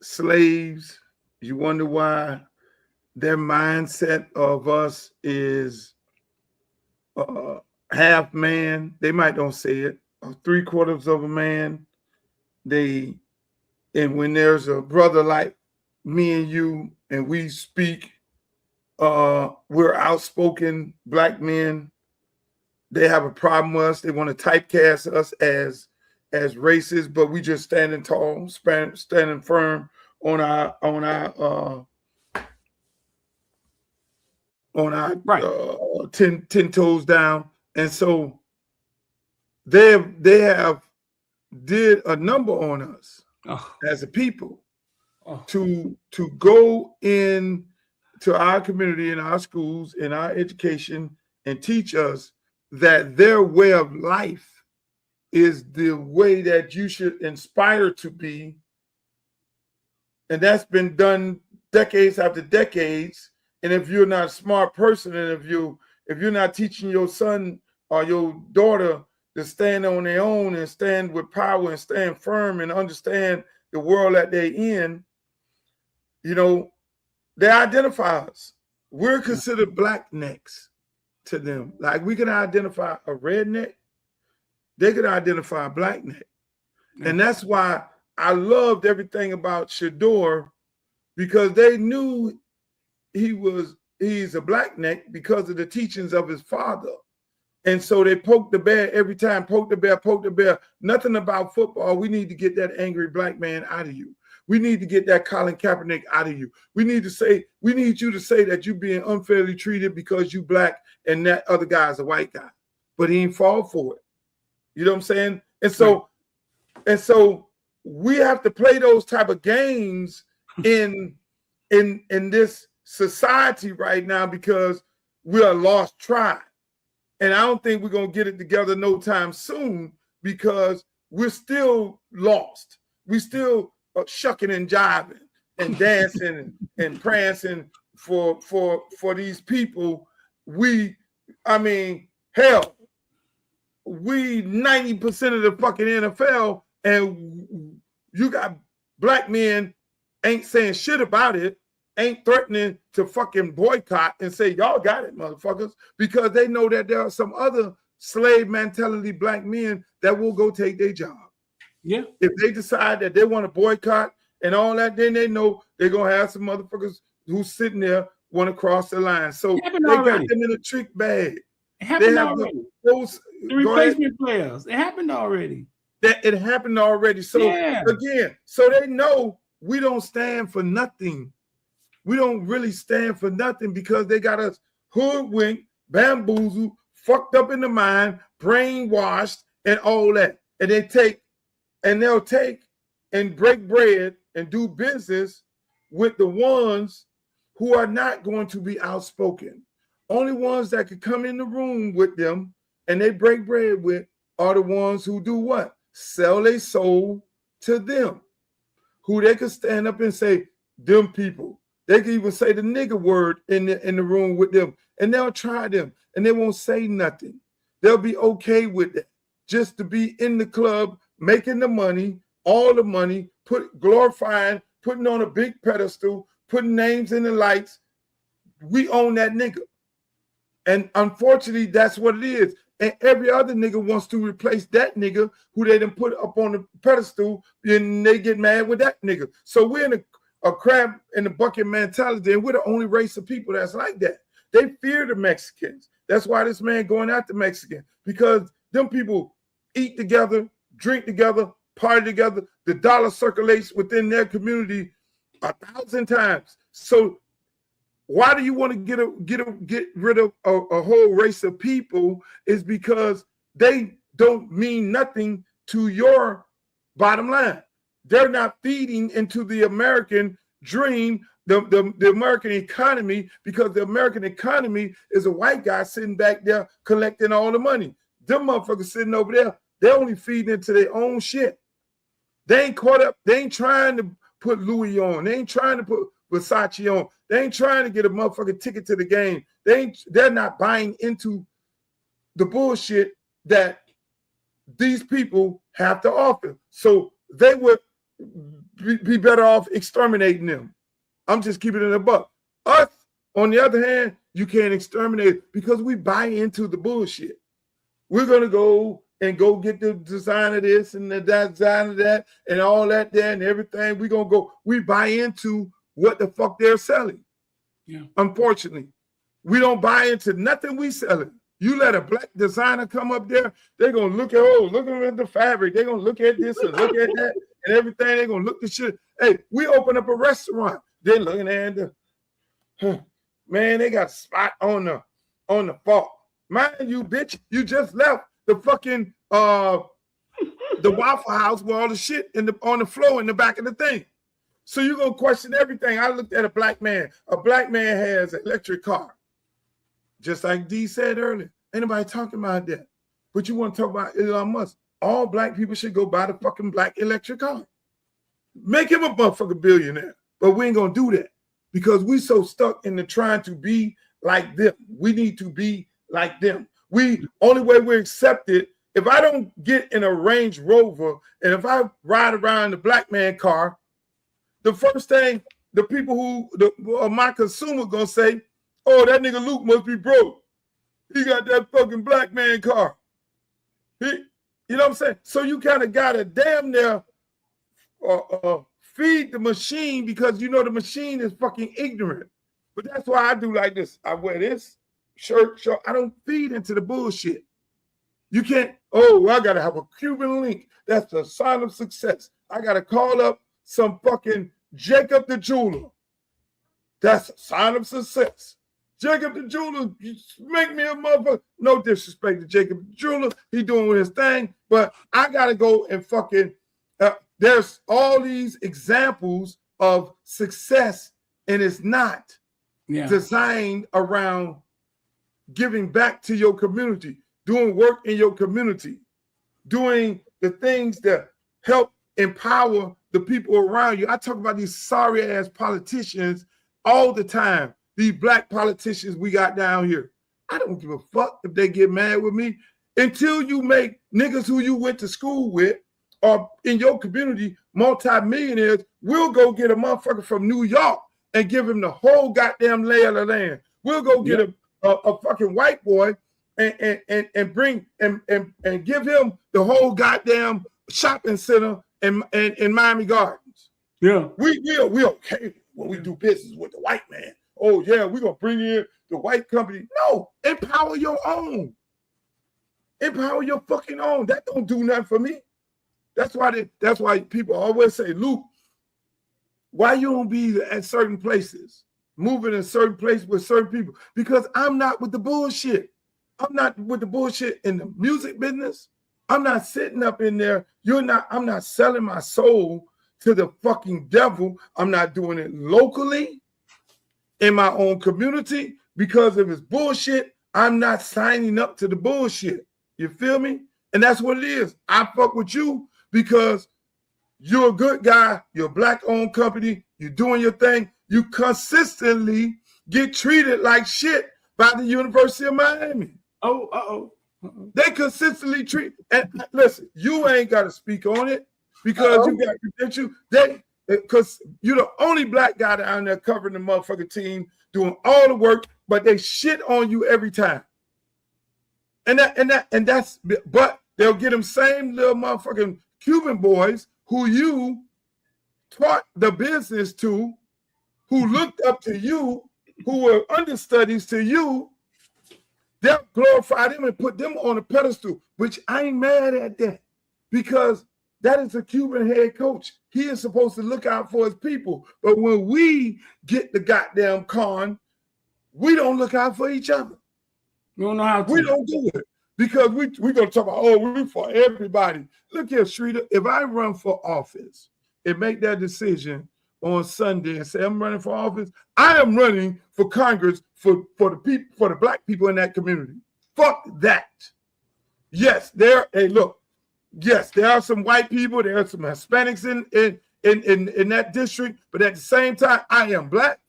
slaves. You wonder why their mindset of us is half man. They might don't say it. 3/4 of a man. And when there's a brother like me and you, and we speak, we're outspoken black men. They have a problem with us. They want to typecast us as racist, but we just standing tall, standing firm on our right. 10 toes down. And so they have did a number on us as a people to go in to our community, in our schools, in our education, and teach us that their way of life is the way that you should inspire to be. And that's been done decades after decades. And if you're not a smart person, and if you're not teaching your son or your daughter to stand on their own and stand with power and stand firm and understand the world that they're in, they identify us. We're considered black necks to them. Like we can identify a redneck, they can identify a black neck. And that's why I loved everything about Shador, because they knew he's a black neck because of the teachings of his father. And so they poked the bear every time, poke the bear. Nothing about football. We need to get that angry black man out of you. We need to get that Colin Kaepernick out of you. We need you to say that you're being unfairly treated because you black and that other guy's a white guy. But he ain't fall for it. You know what I'm saying? And so we have to play those type of games in this society right now, because we're a lost tribe. And I don't think we're going to get it together no time soon, because we're still lost. We still shucking and jiving and dancing and prancing for these people. We 90% of the fucking NFL, and you got black men ain't saying shit about it, ain't threatening to fucking boycott and say, y'all got it, motherfuckers, because they know that there are some other slave mentality black men that will go take their job. Yeah. If they decide that they want to boycott and all that, then they know they're going to have some motherfuckers who's sitting there want to cross the line. So they got them in a trick bag. It happened already. The replacement players. It happened already. It happened already. So again, so they know we don't stand for nothing. We don't really stand for nothing, because they got us hoodwinked, bamboozled, fucked up in the mind, brainwashed, and all that. And they'll take and break bread and do business with the ones who are not going to be outspoken. Only ones that could come in the room with them and they break bread with are the ones who do what? Sell their soul to them, who they could stand up and say, them people. They can even say the nigger word in the room with them, and they'll try them, and they won't say nothing. They'll be okay with that, just to be in the club, making the money, all the money, glorifying, putting on a big pedestal, putting names in the lights. We own that nigga. And unfortunately, that's what it is. And every other nigga wants to replace that nigga who they done put up on the pedestal, and they get mad with that nigga. So we're in a crab in the bucket mentality, and we're the only race of people that's like that. They fear the Mexicans. That's why this man going after Mexican, because them people eat together, drink together, party together. The dollar circulates within their community 1,000 times. So why do you want to get rid of a whole race of people? Is because they don't mean nothing to your bottom line. They're not feeding into the American dream, the American economy, because the American economy is a white guy sitting back there collecting all the money. Them motherfuckers sitting over there, they're only feeding into their own shit. They ain't caught up. They ain't trying to put Louis on. They ain't trying to put Versace on. They ain't trying to get a motherfucking ticket to the game. They're not buying into the bullshit that these people have to offer. So they would be better off exterminating them. I'm just keeping it a buck. Us, on the other hand, you can't exterminate because we buy into the bullshit. we're going to go get the design of this and the design of that and all that there and everything. We're going to go, we buy into what the fuck they're selling. Yeah. Unfortunately, we don't buy into nothing we selling. You let a black designer come up there, they're going to look at the fabric. They're going to look at this and look at that and everything. They're going to look at shit. Hey, we open up a restaurant. They're looking at man, they got a spot on the fork. Mind you, bitch, you just left the fucking the Waffle House with all the shit on the floor in the back of the thing. So you're gonna question everything. I looked at a black man. A black man has an electric car. Just like D said earlier. Ain't nobody talking about that. But you want to talk about Elon Musk. All black people should go buy the fucking black electric car. Make him a motherfucking billionaire. But we ain't gonna do that because we so stuck in the trying to be like them. We need to be like them. Only way we're accepted, if I don't get in a Range Rover and if I ride around the black man car, the first thing the people my consumer gonna say, oh, that nigga Luke must be broke. He got that fucking black man car. You know what I'm saying? So you kind of gotta damn near feed the machine because you know the machine is fucking ignorant. But that's why I do like this. I wear this shirt. I don't feed into the bullshit. You can't, I gotta have a Cuban link. That's the sign of success. I gotta call up some fucking Jacob the jeweler. That's a sign of success. Jacob the jeweler, make me a motherfucker. No disrespect to Jacob the jeweler. He doing his thing, but I gotta go and fucking, there's all these examples of success and it's not designed around giving back to your community, doing work in your community, doing the things that help empower the people around you. I talk about these sorry ass politicians all the time. These black politicians we got down here. I don't give a fuck if they get mad with me until you make niggas who you went to school with or in your community multi-millionaires. We'll go get a motherfucker from New York and give him the whole goddamn lay of the land. We'll go get a fucking white boy and bring and give him the whole goddamn shopping center in Miami Gardens. Yeah, we okay when we do business with the white man. Oh yeah, we're gonna bring in the white company. No, empower your own. Empower your fucking own. That don't do nothing for me. That's why people always say, Luke, why you don't be at certain places, moving in certain places with certain people? Because I'm not with the bullshit. I'm not with the bullshit in the music business. I'm not sitting up in there. I'm not selling my soul to the fucking devil. I'm not doing it locally in my own community because if it's bullshit, I'm not signing up to the bullshit. You feel me? And that's what it is. I fuck with you because you're a good guy. You're a black-owned company. You're doing your thing. You consistently get treated like shit by the University of Miami. They consistently treat. And listen, you ain't got to speak on it because you got credentials. Because you're the only black guy down there covering the motherfucking team, doing all the work, but they shit on you every time. But they'll get them same little motherfucking Cuban boys who you taught the business to, who looked up to you, who were understudies to you. They'll glorify them and put them on a pedestal, which I ain't mad at that because that is a Cuban head coach. He is supposed to look out for his people. But when we get the goddamn con, we don't look out for each other. We don't know how to. We don't do it because we're going to talk about, we for everybody. Look here, Shrita, if I run for office and make that decision on Sunday and say I'm running for office, I am running for Congress for the people, for the black people in that community. Fuck that. Yes, yes, there are some white people, there are some Hispanics in that district, but at the same time, I am black.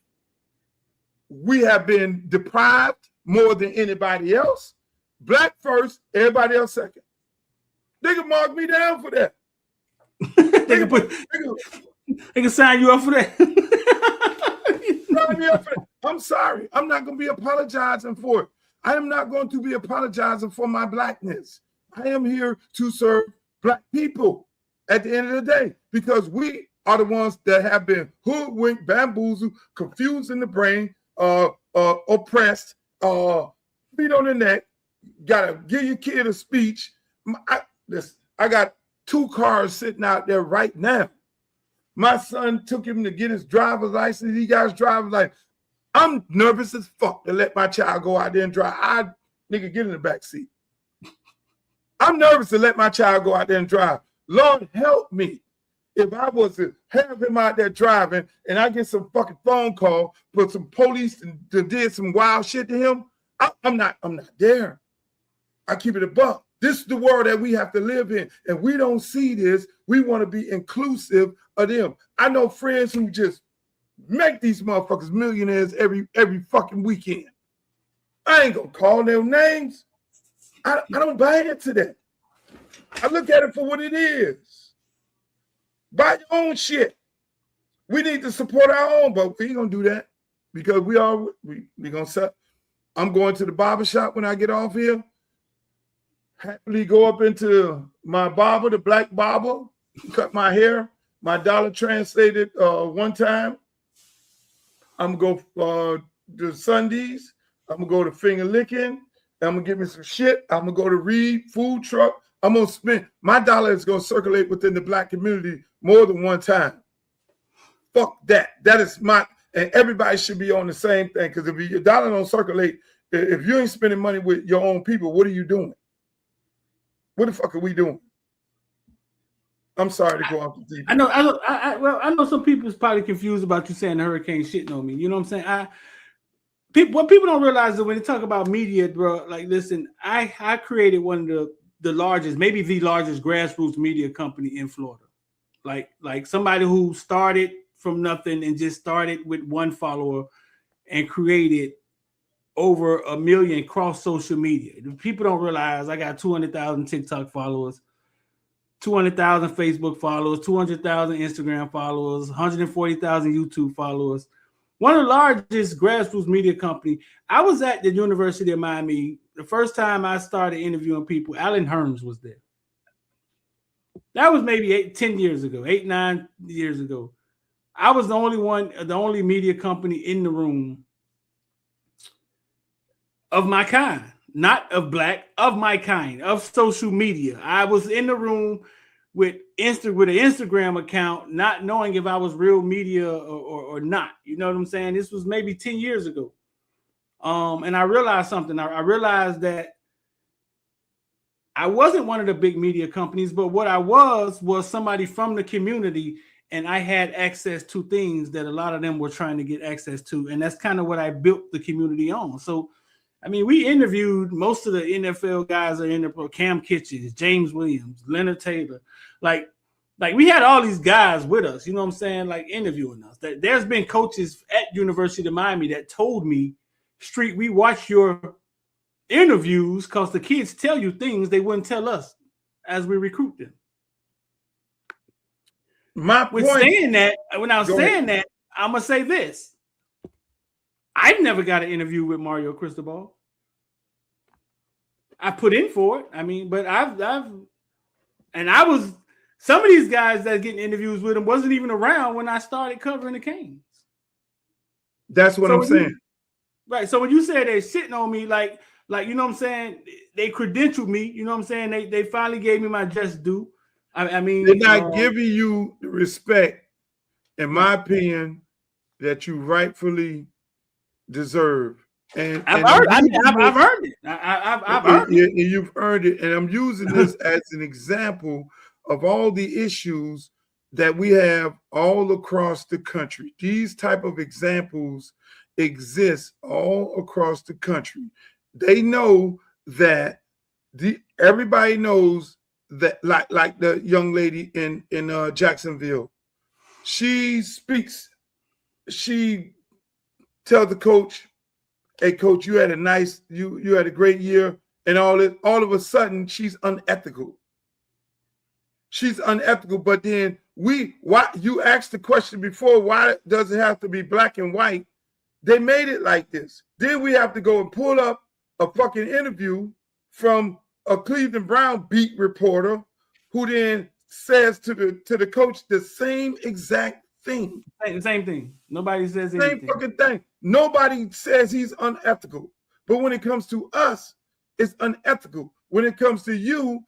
We have been deprived more than anybody else. Black first, everybody else second. They can mark me down for that. They can sign you up for that. Sign me up for that. I'm sorry. I'm not going to be apologizing for it. I am not going to be apologizing for my blackness. I am here to serve black people at the end of the day, because we are the ones that have been hoodwinked, bamboozled, confused in the brain, oppressed, feet on the neck. Gotta give your kid a speech. I got 2 cars sitting out there right now. My son took him to get his driver's license. He got his driver's license. I'm nervous as fuck to let my child go out there and drive. Nigga, get in the back seat. I'm nervous to let my child go out there and drive. Lord help me if I was to have him out there driving and I get some fucking phone call, put some police and did some wild shit to him. I'm not there. I keep it a buck. This is the world that we have to live in, and we don't see this. We want to be inclusive of them. I know friends who just make these motherfuckers millionaires every fucking weekend. I ain't gonna call their names. I don't buy into that. I look at it for what it is. Buy your own shit. We need to support our own, but we ain't gonna do that because we gonna set. I'm going to the barber shop when I get off here. Happily go up into my barber, the black barber, cut my hair. My dollar translated one time. I'm gonna go to Sundays. I'm gonna go to finger licking. I'm gonna get me some shit. I'm gonna go to Reed food truck. I'm gonna spend my dollar is gonna circulate within the black community more than one time. Fuck that. That is my, and everybody should be on the same thing. Because if your dollar don't circulate, if you ain't spending money with your own people, what are you doing? What the fuck are we doing? I'm sorry to go off the deep. I know some people is probably confused about you saying the hurricane shitting on me. You know what I'm saying? What people don't realize is when they talk about media, bro, like, listen, I created one of the largest, maybe the largest grassroots media company in Florida. Like somebody who started from nothing and just started with one follower and created over 1 million cross social media. People don't realize I got 200,000 TikTok followers, 200,000 Facebook followers, 200,000 Instagram followers, 140,000 YouTube followers. One of the largest grassroots media company. I was at the University of Miami. The first time I started interviewing people, Alan Hearns was there. That was maybe 8, 9 years ago. I was the only media company in the room of my kind, not of black, of my kind, of social media. I was in the room with an Instagram account, not knowing if I was real media or not. You know what I'm saying? This was maybe 10 years ago. And I realized something. I realized that I wasn't one of the big media companies, but what I was somebody from the community, and I had access to things that a lot of them were trying to get access to. And that's kind of what I built the community on. So, I mean, we interviewed most of the NFL guys are in the Cam Kitchens, James Williams, Leonard Taylor. Like we had all these guys with us, you know what I'm saying? Like interviewing us. There's been coaches at University of Miami that told me, Street, we watch your interviews because the kids tell you things they wouldn't tell us as we recruit them. When I was saying that, I'm gonna say this. I've never got an interview with Mario Cristobal. I put in for it. I mean, but some of these guys that getting interviews with him wasn't even around when I started covering the Canes. That's what I'm saying. Right. So when you say they're sitting on me, like, you know what I'm saying? They credentialed me, you know what I'm saying? They finally gave me my just due. I mean, they're not giving you the respect, in my opinion, that you rightfully deserve. And I've earned it. I've earned it. You've earned it. And I'm using this as an example of all the issues that we have all across the country. These type of examples exist all across the country. They know that everybody knows that, like the young lady in Jacksonville, she speaks. She tells the coach, "Hey, coach, you had a great year," and all of a sudden she's unethical. She's unethical. But then why you asked the question before? Why does it have to be black and white? They made it like this. Then we have to go and pull up a fucking interview from a Cleveland Brown beat reporter who then says to the coach the same exact thing. Same thing. Nobody says Same anything. fucking thing. Nobody says he's unethical. But when it comes to us, it's unethical. When it comes to you,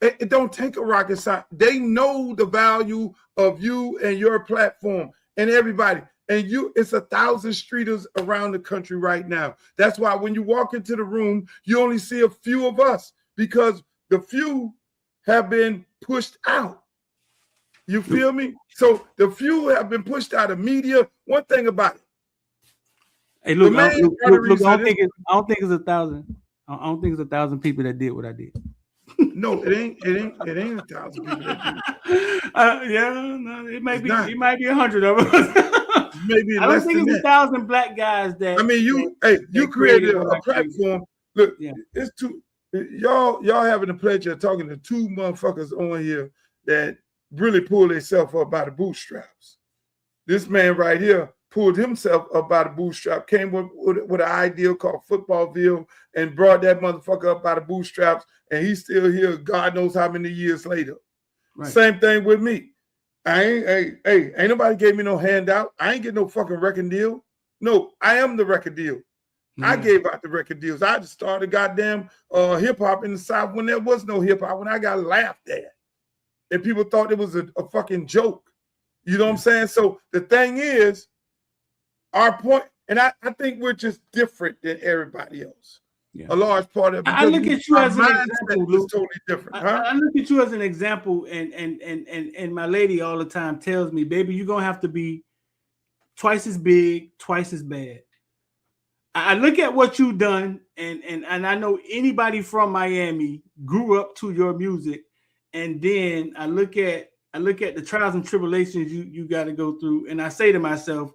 it don't take a rocket science. They know the value of you and your platform and everybody. And it's 1,000 streeters around the country right now. That's why when you walk into the room, you only see a few of us because the few have been pushed out. You feel me? So the few have been pushed out of media. One thing about it. Hey, look, I don't think it's 1,000. I don't think it's 1,000 people that did what I did. No, it ain't 1,000 people that did. Yeah, no, it might be 100 of us. Maybe I don't think it's 1,000 black guys that. I mean, you created a platform. Look, it's two. Y'all having the pleasure of talking to two motherfuckers on here that really pulled themselves up by the bootstraps. This man right here pulled himself up by the bootstrap, came with an idea called Footballville and brought that motherfucker up by the bootstraps, and he's still here God knows how many years later. Right. Same thing with me. Ain't nobody gave me no handout. I ain't get no fucking record deal. No, I am the record deal. I gave out the record deals. I just started goddamn hip-hop in the South when there was no hip-hop, when I got laughed at. And people thought it was a fucking joke. You know what I'm saying? So the thing is, our point, and I think we're just different than everybody else. Yeah. A large part of it. I look at you as an example, Luke. Totally different. Huh? I look at you as an example, and my lady all the time tells me, baby, you're gonna have to be twice as big, twice as bad. I look at what you've done, and I know anybody from Miami grew up to your music, and then I look at the trials and tribulations you got to go through, and I say to myself,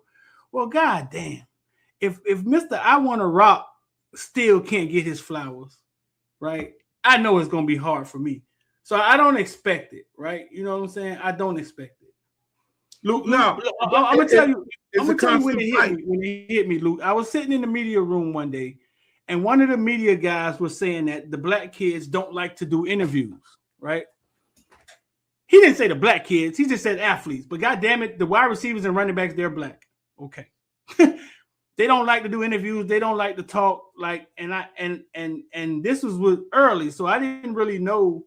well, goddamn, if Mr. I Want to Rock still can't get his flowers, right? I know it's gonna be hard for me, so I don't expect it, right? You know what I'm saying? I don't expect it. Luke, no, I'm gonna tell you. I'm gonna tell you when it hit me, Luke. I was sitting in the media room one day, and one of the media guys was saying that the black kids don't like to do interviews, right? He didn't say the black kids, he just said athletes. But goddamn it, the wide receivers and running backs, they're black. Okay. They don't like to do interviews, they don't like to talk, and this was early, so I didn't really know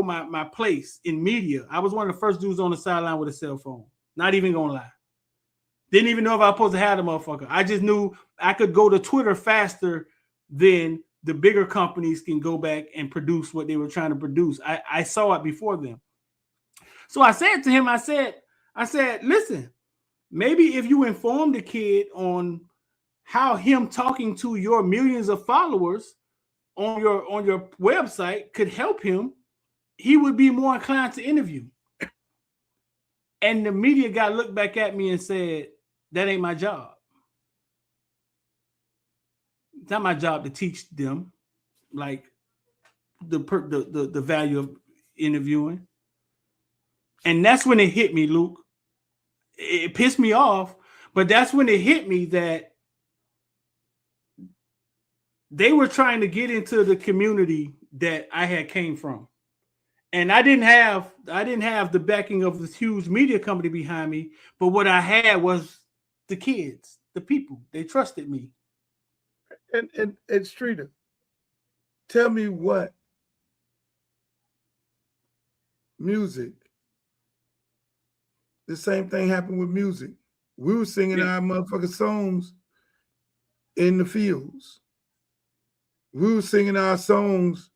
my place in media. I was one of the first dudes on the sideline with a cell phone. Not even gonna lie. Didn't even know if I was supposed to have the motherfucker. I just knew I could go to Twitter faster than the bigger companies can go back and produce what they were trying to produce. I saw it before them. So I said to him, I said, listen, maybe if you inform the kid on how him talking to your millions of followers on your website could help him, he would be more inclined to interview. And the media guy looked back at me and said, that ain't my job. It's not my job to teach them like the value of interviewing. And that's when it hit me, Luke. It pissed me off, but that's when it hit me that they were trying to get into the community that I had came from. And I didn't have the backing of this huge media company behind me, but what I had was the kids, the people. They trusted me. And Streeter, tell me what music. The same thing happened with music. We were singing our motherfucking songs in the fields. We were singing our songs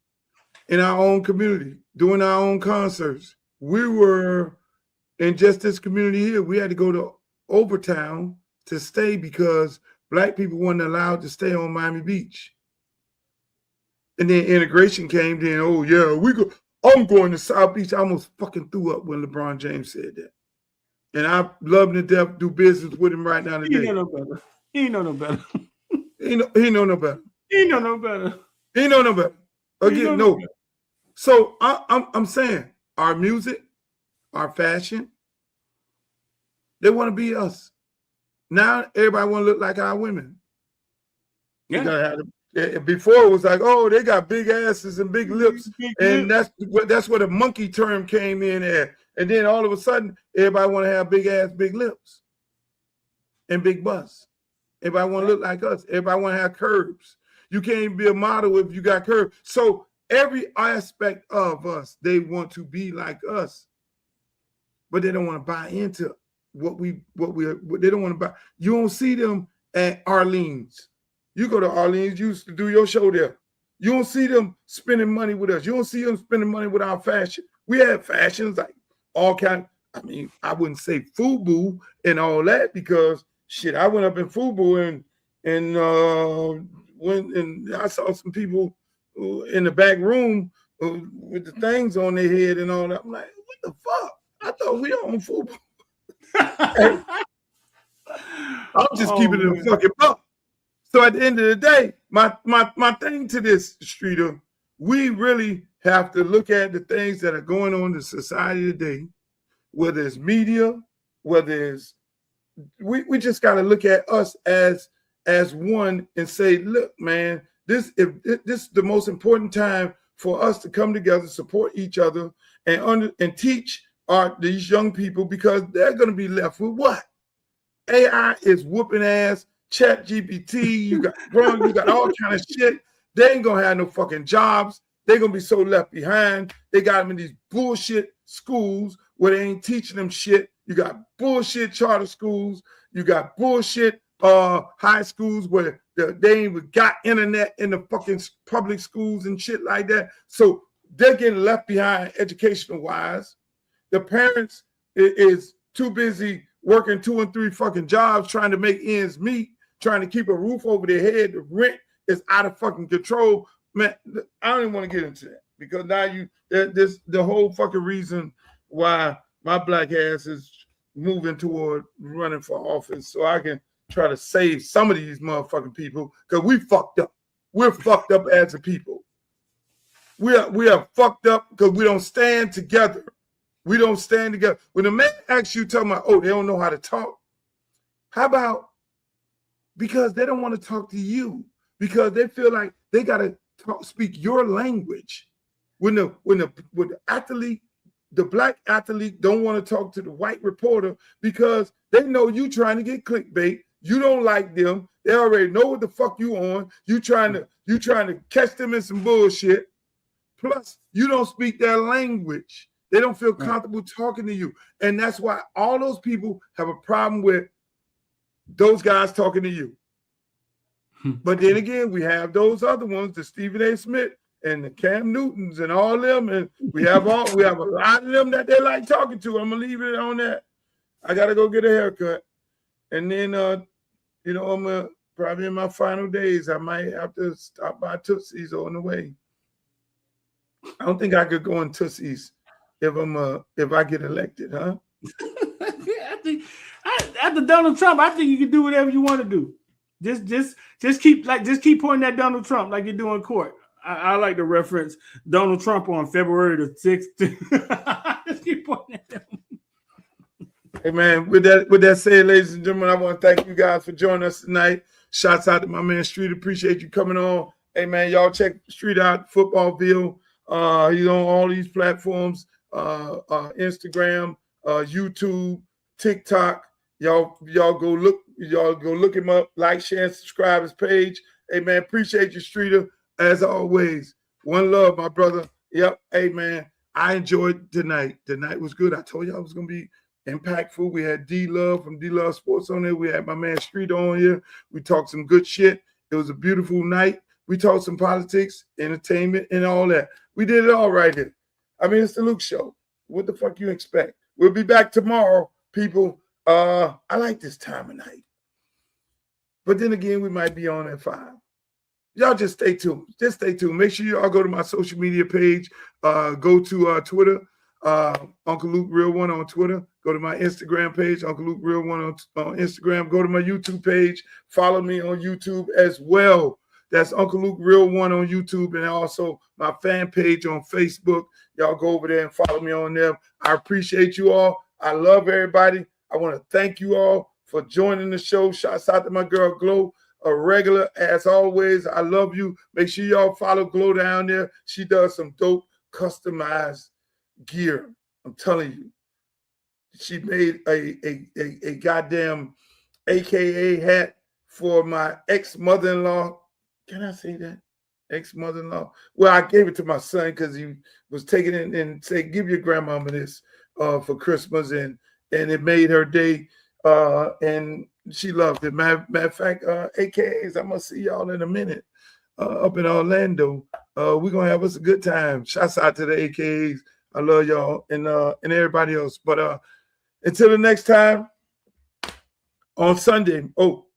in our own community, doing our own concerts. We were in just this community here. We had to go to Overtown to stay because black people weren't allowed to stay on Miami Beach. And then integration came. Then, oh yeah, I'm going to South Beach. I almost fucking threw up when LeBron James said that. And I love him to death, do business with him right now today. He know no better. He know no better. He know no better. He know no better. He know no better. Again, no. So I'm saying our music, our fashion, they want to be us. Now everybody want to look like our women. You gotta have them. Before it was like, oh, they got big asses and big lips, and that's where the monkey term came in at. And then all of a sudden, everybody want to have big ass, big lips, and big butts. Everybody want to look like us. Everybody want to have curves. You can't even be a model if you got curves. So every aspect of us, they want to be like us, but they don't want to buy into what they don't want to buy. You don't see them at Arlene's. You go to Arlene's, you used to do your show there. You don't see them spending money with us. You don't see them spending money with our fashion. We have fashions like all kind. I mean, I wouldn't say FUBU and all that because shit, I went up in FUBU and I saw some people in the back room with the things on their head and all that. I'm like, what the fuck? I thought we on FUBU. I'm just keeping it a fucking buck. So at the end of the day, my thing to this, Streeter, we really have to look at the things that are going on in society today, whether it's media, whether it's we just got to look at us as one and say, look, man, this is the most important time for us to come together, support each other, and teach these young people because they're going to be left with what? AI is whooping ass. Chat GPT, you got all kind of shit. They ain't gonna have no fucking jobs. They're gonna be so left behind. They got them in these bullshit schools where they ain't teaching them shit. You got bullshit charter schools. You got bullshit high schools where they ain't even got internet in the fucking public schools and shit like that. So they're getting left behind educational wise. The parents is too busy working 2 and 3 fucking jobs trying to make ends meet, trying to keep a roof over their head. The rent is out of fucking control. Man, I don't even want to get into that because now the whole fucking reason why my black ass is moving toward running for office so I can try to save some of these motherfucking people because we fucked up. We're fucked up as a people. We are fucked up because we don't stand together. We don't stand together. When a man asks you, talking about, oh, they don't know how to talk. How about because they don't want to talk to you because they feel like they got to speak your language. When the athlete, the black athlete don't want to talk to the white reporter because they know you trying to get clickbait. You don't like them. They already know what the fuck you on. You trying to catch them in some bullshit. Plus, you don't speak their language. They don't feel comfortable talking to you. And that's why all those people have a problem with those guys talking to you. But then again, we have those other ones, the Stephen A. Smith and the Cam Newtons and all them. And we have a lot of them that they like talking to. I'm going to leave it on that. I got to go get a haircut. And then, I'm probably in my final days. I might have to stop by Tootsie's on the way. I don't think I could go in Tootsie's if I get elected, huh? I think after Donald Trump, I think you can do whatever you want to do. Just keep pointing at Donald Trump like you do in court. I like to reference Donald Trump on February the 6th. Just keep pointing at them. Hey man, with that said, ladies and gentlemen, I want to thank you guys for joining us tonight. Shouts out to my man Street. Appreciate you coming on. Hey man, y'all check Street out, Footballville. He's on all these platforms, Instagram, YouTube, TikTok. Y'all go look him up, like, share, and subscribe his page. Hey man, appreciate you, Streeter. As always, one love, my brother. Yep. Hey man, I enjoyed tonight. The night was good. I told you I was gonna be impactful. We had D-Love from D-Love Sports on there. We had my man Street on here. We talked some good shit. It was a beautiful night. We talked some politics, entertainment, and all that. We did it all right here. I mean, it's the Luke Show. What the fuck you expect? We'll be back tomorrow, people. I like this time of night. But then again, we might be on at 5. Y'all just stay tuned. Just stay tuned. Make sure y'all go to my social media page. Go to Twitter, Uncle Luke Real One on Twitter. Go to my Instagram page, Uncle Luke Real One on Instagram. Go to my YouTube page. Follow me on YouTube as well. That's Uncle Luke Real One on YouTube, and also my fan page on Facebook. Y'all go over there and follow me on there. I appreciate you all. I love everybody. I want to thank you all for joining the show. Shouts out to my girl Glow. a regular. As always, I love you. Make sure y'all follow Glow down there. She does some dope customized gear. I'm telling you. She made a goddamn AKA hat for my ex-mother-in-law. Can I say that? Ex-mother-in-law. Well, I gave it to my son because he was taking it and say, give your grandmama this for Christmas, and it made her day, and she loved it. Matter of fact, AKAs, I'm gonna see y'all in a minute up in Orlando. We're gonna have us a good time. Shouts out to the AKAs. I love y'all and everybody else. But until the next time on Sunday.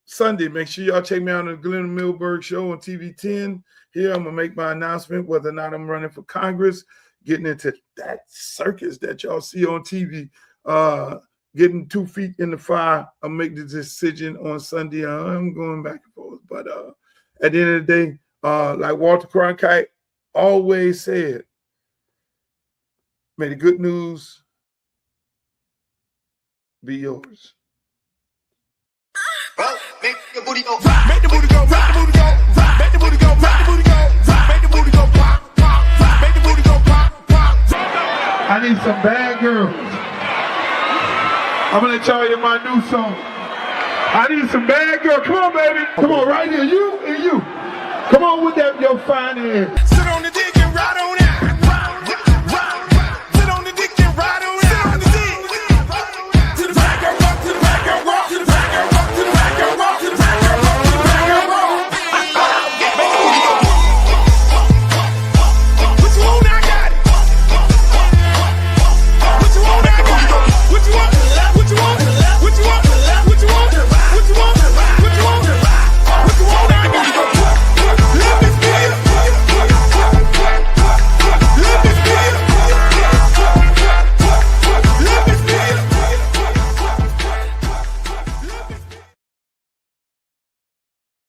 Sunday, make sure y'all check me out on the Glenn Milberg Show on TV 10. Here, I'm going to make my announcement whether or not I'm running for Congress, getting into that circus that y'all see on TV, getting 2 feet in the fire. I'll make the decision on Sunday. I'm going back and forth. But at the end of the day, like Walter Cronkite always said, may the good news be yours. Make the booty go, make the booty go, make the booty go, make the booty go, make the booty go, make the booty go, pop, pop, make the booty go, pop, pop. I need some bad girls. I'm gonna let y'all hear my new song. I need some bad girls. Come on, baby. Come on, right here. You and you. Come on with that, your fine ass. Sit on the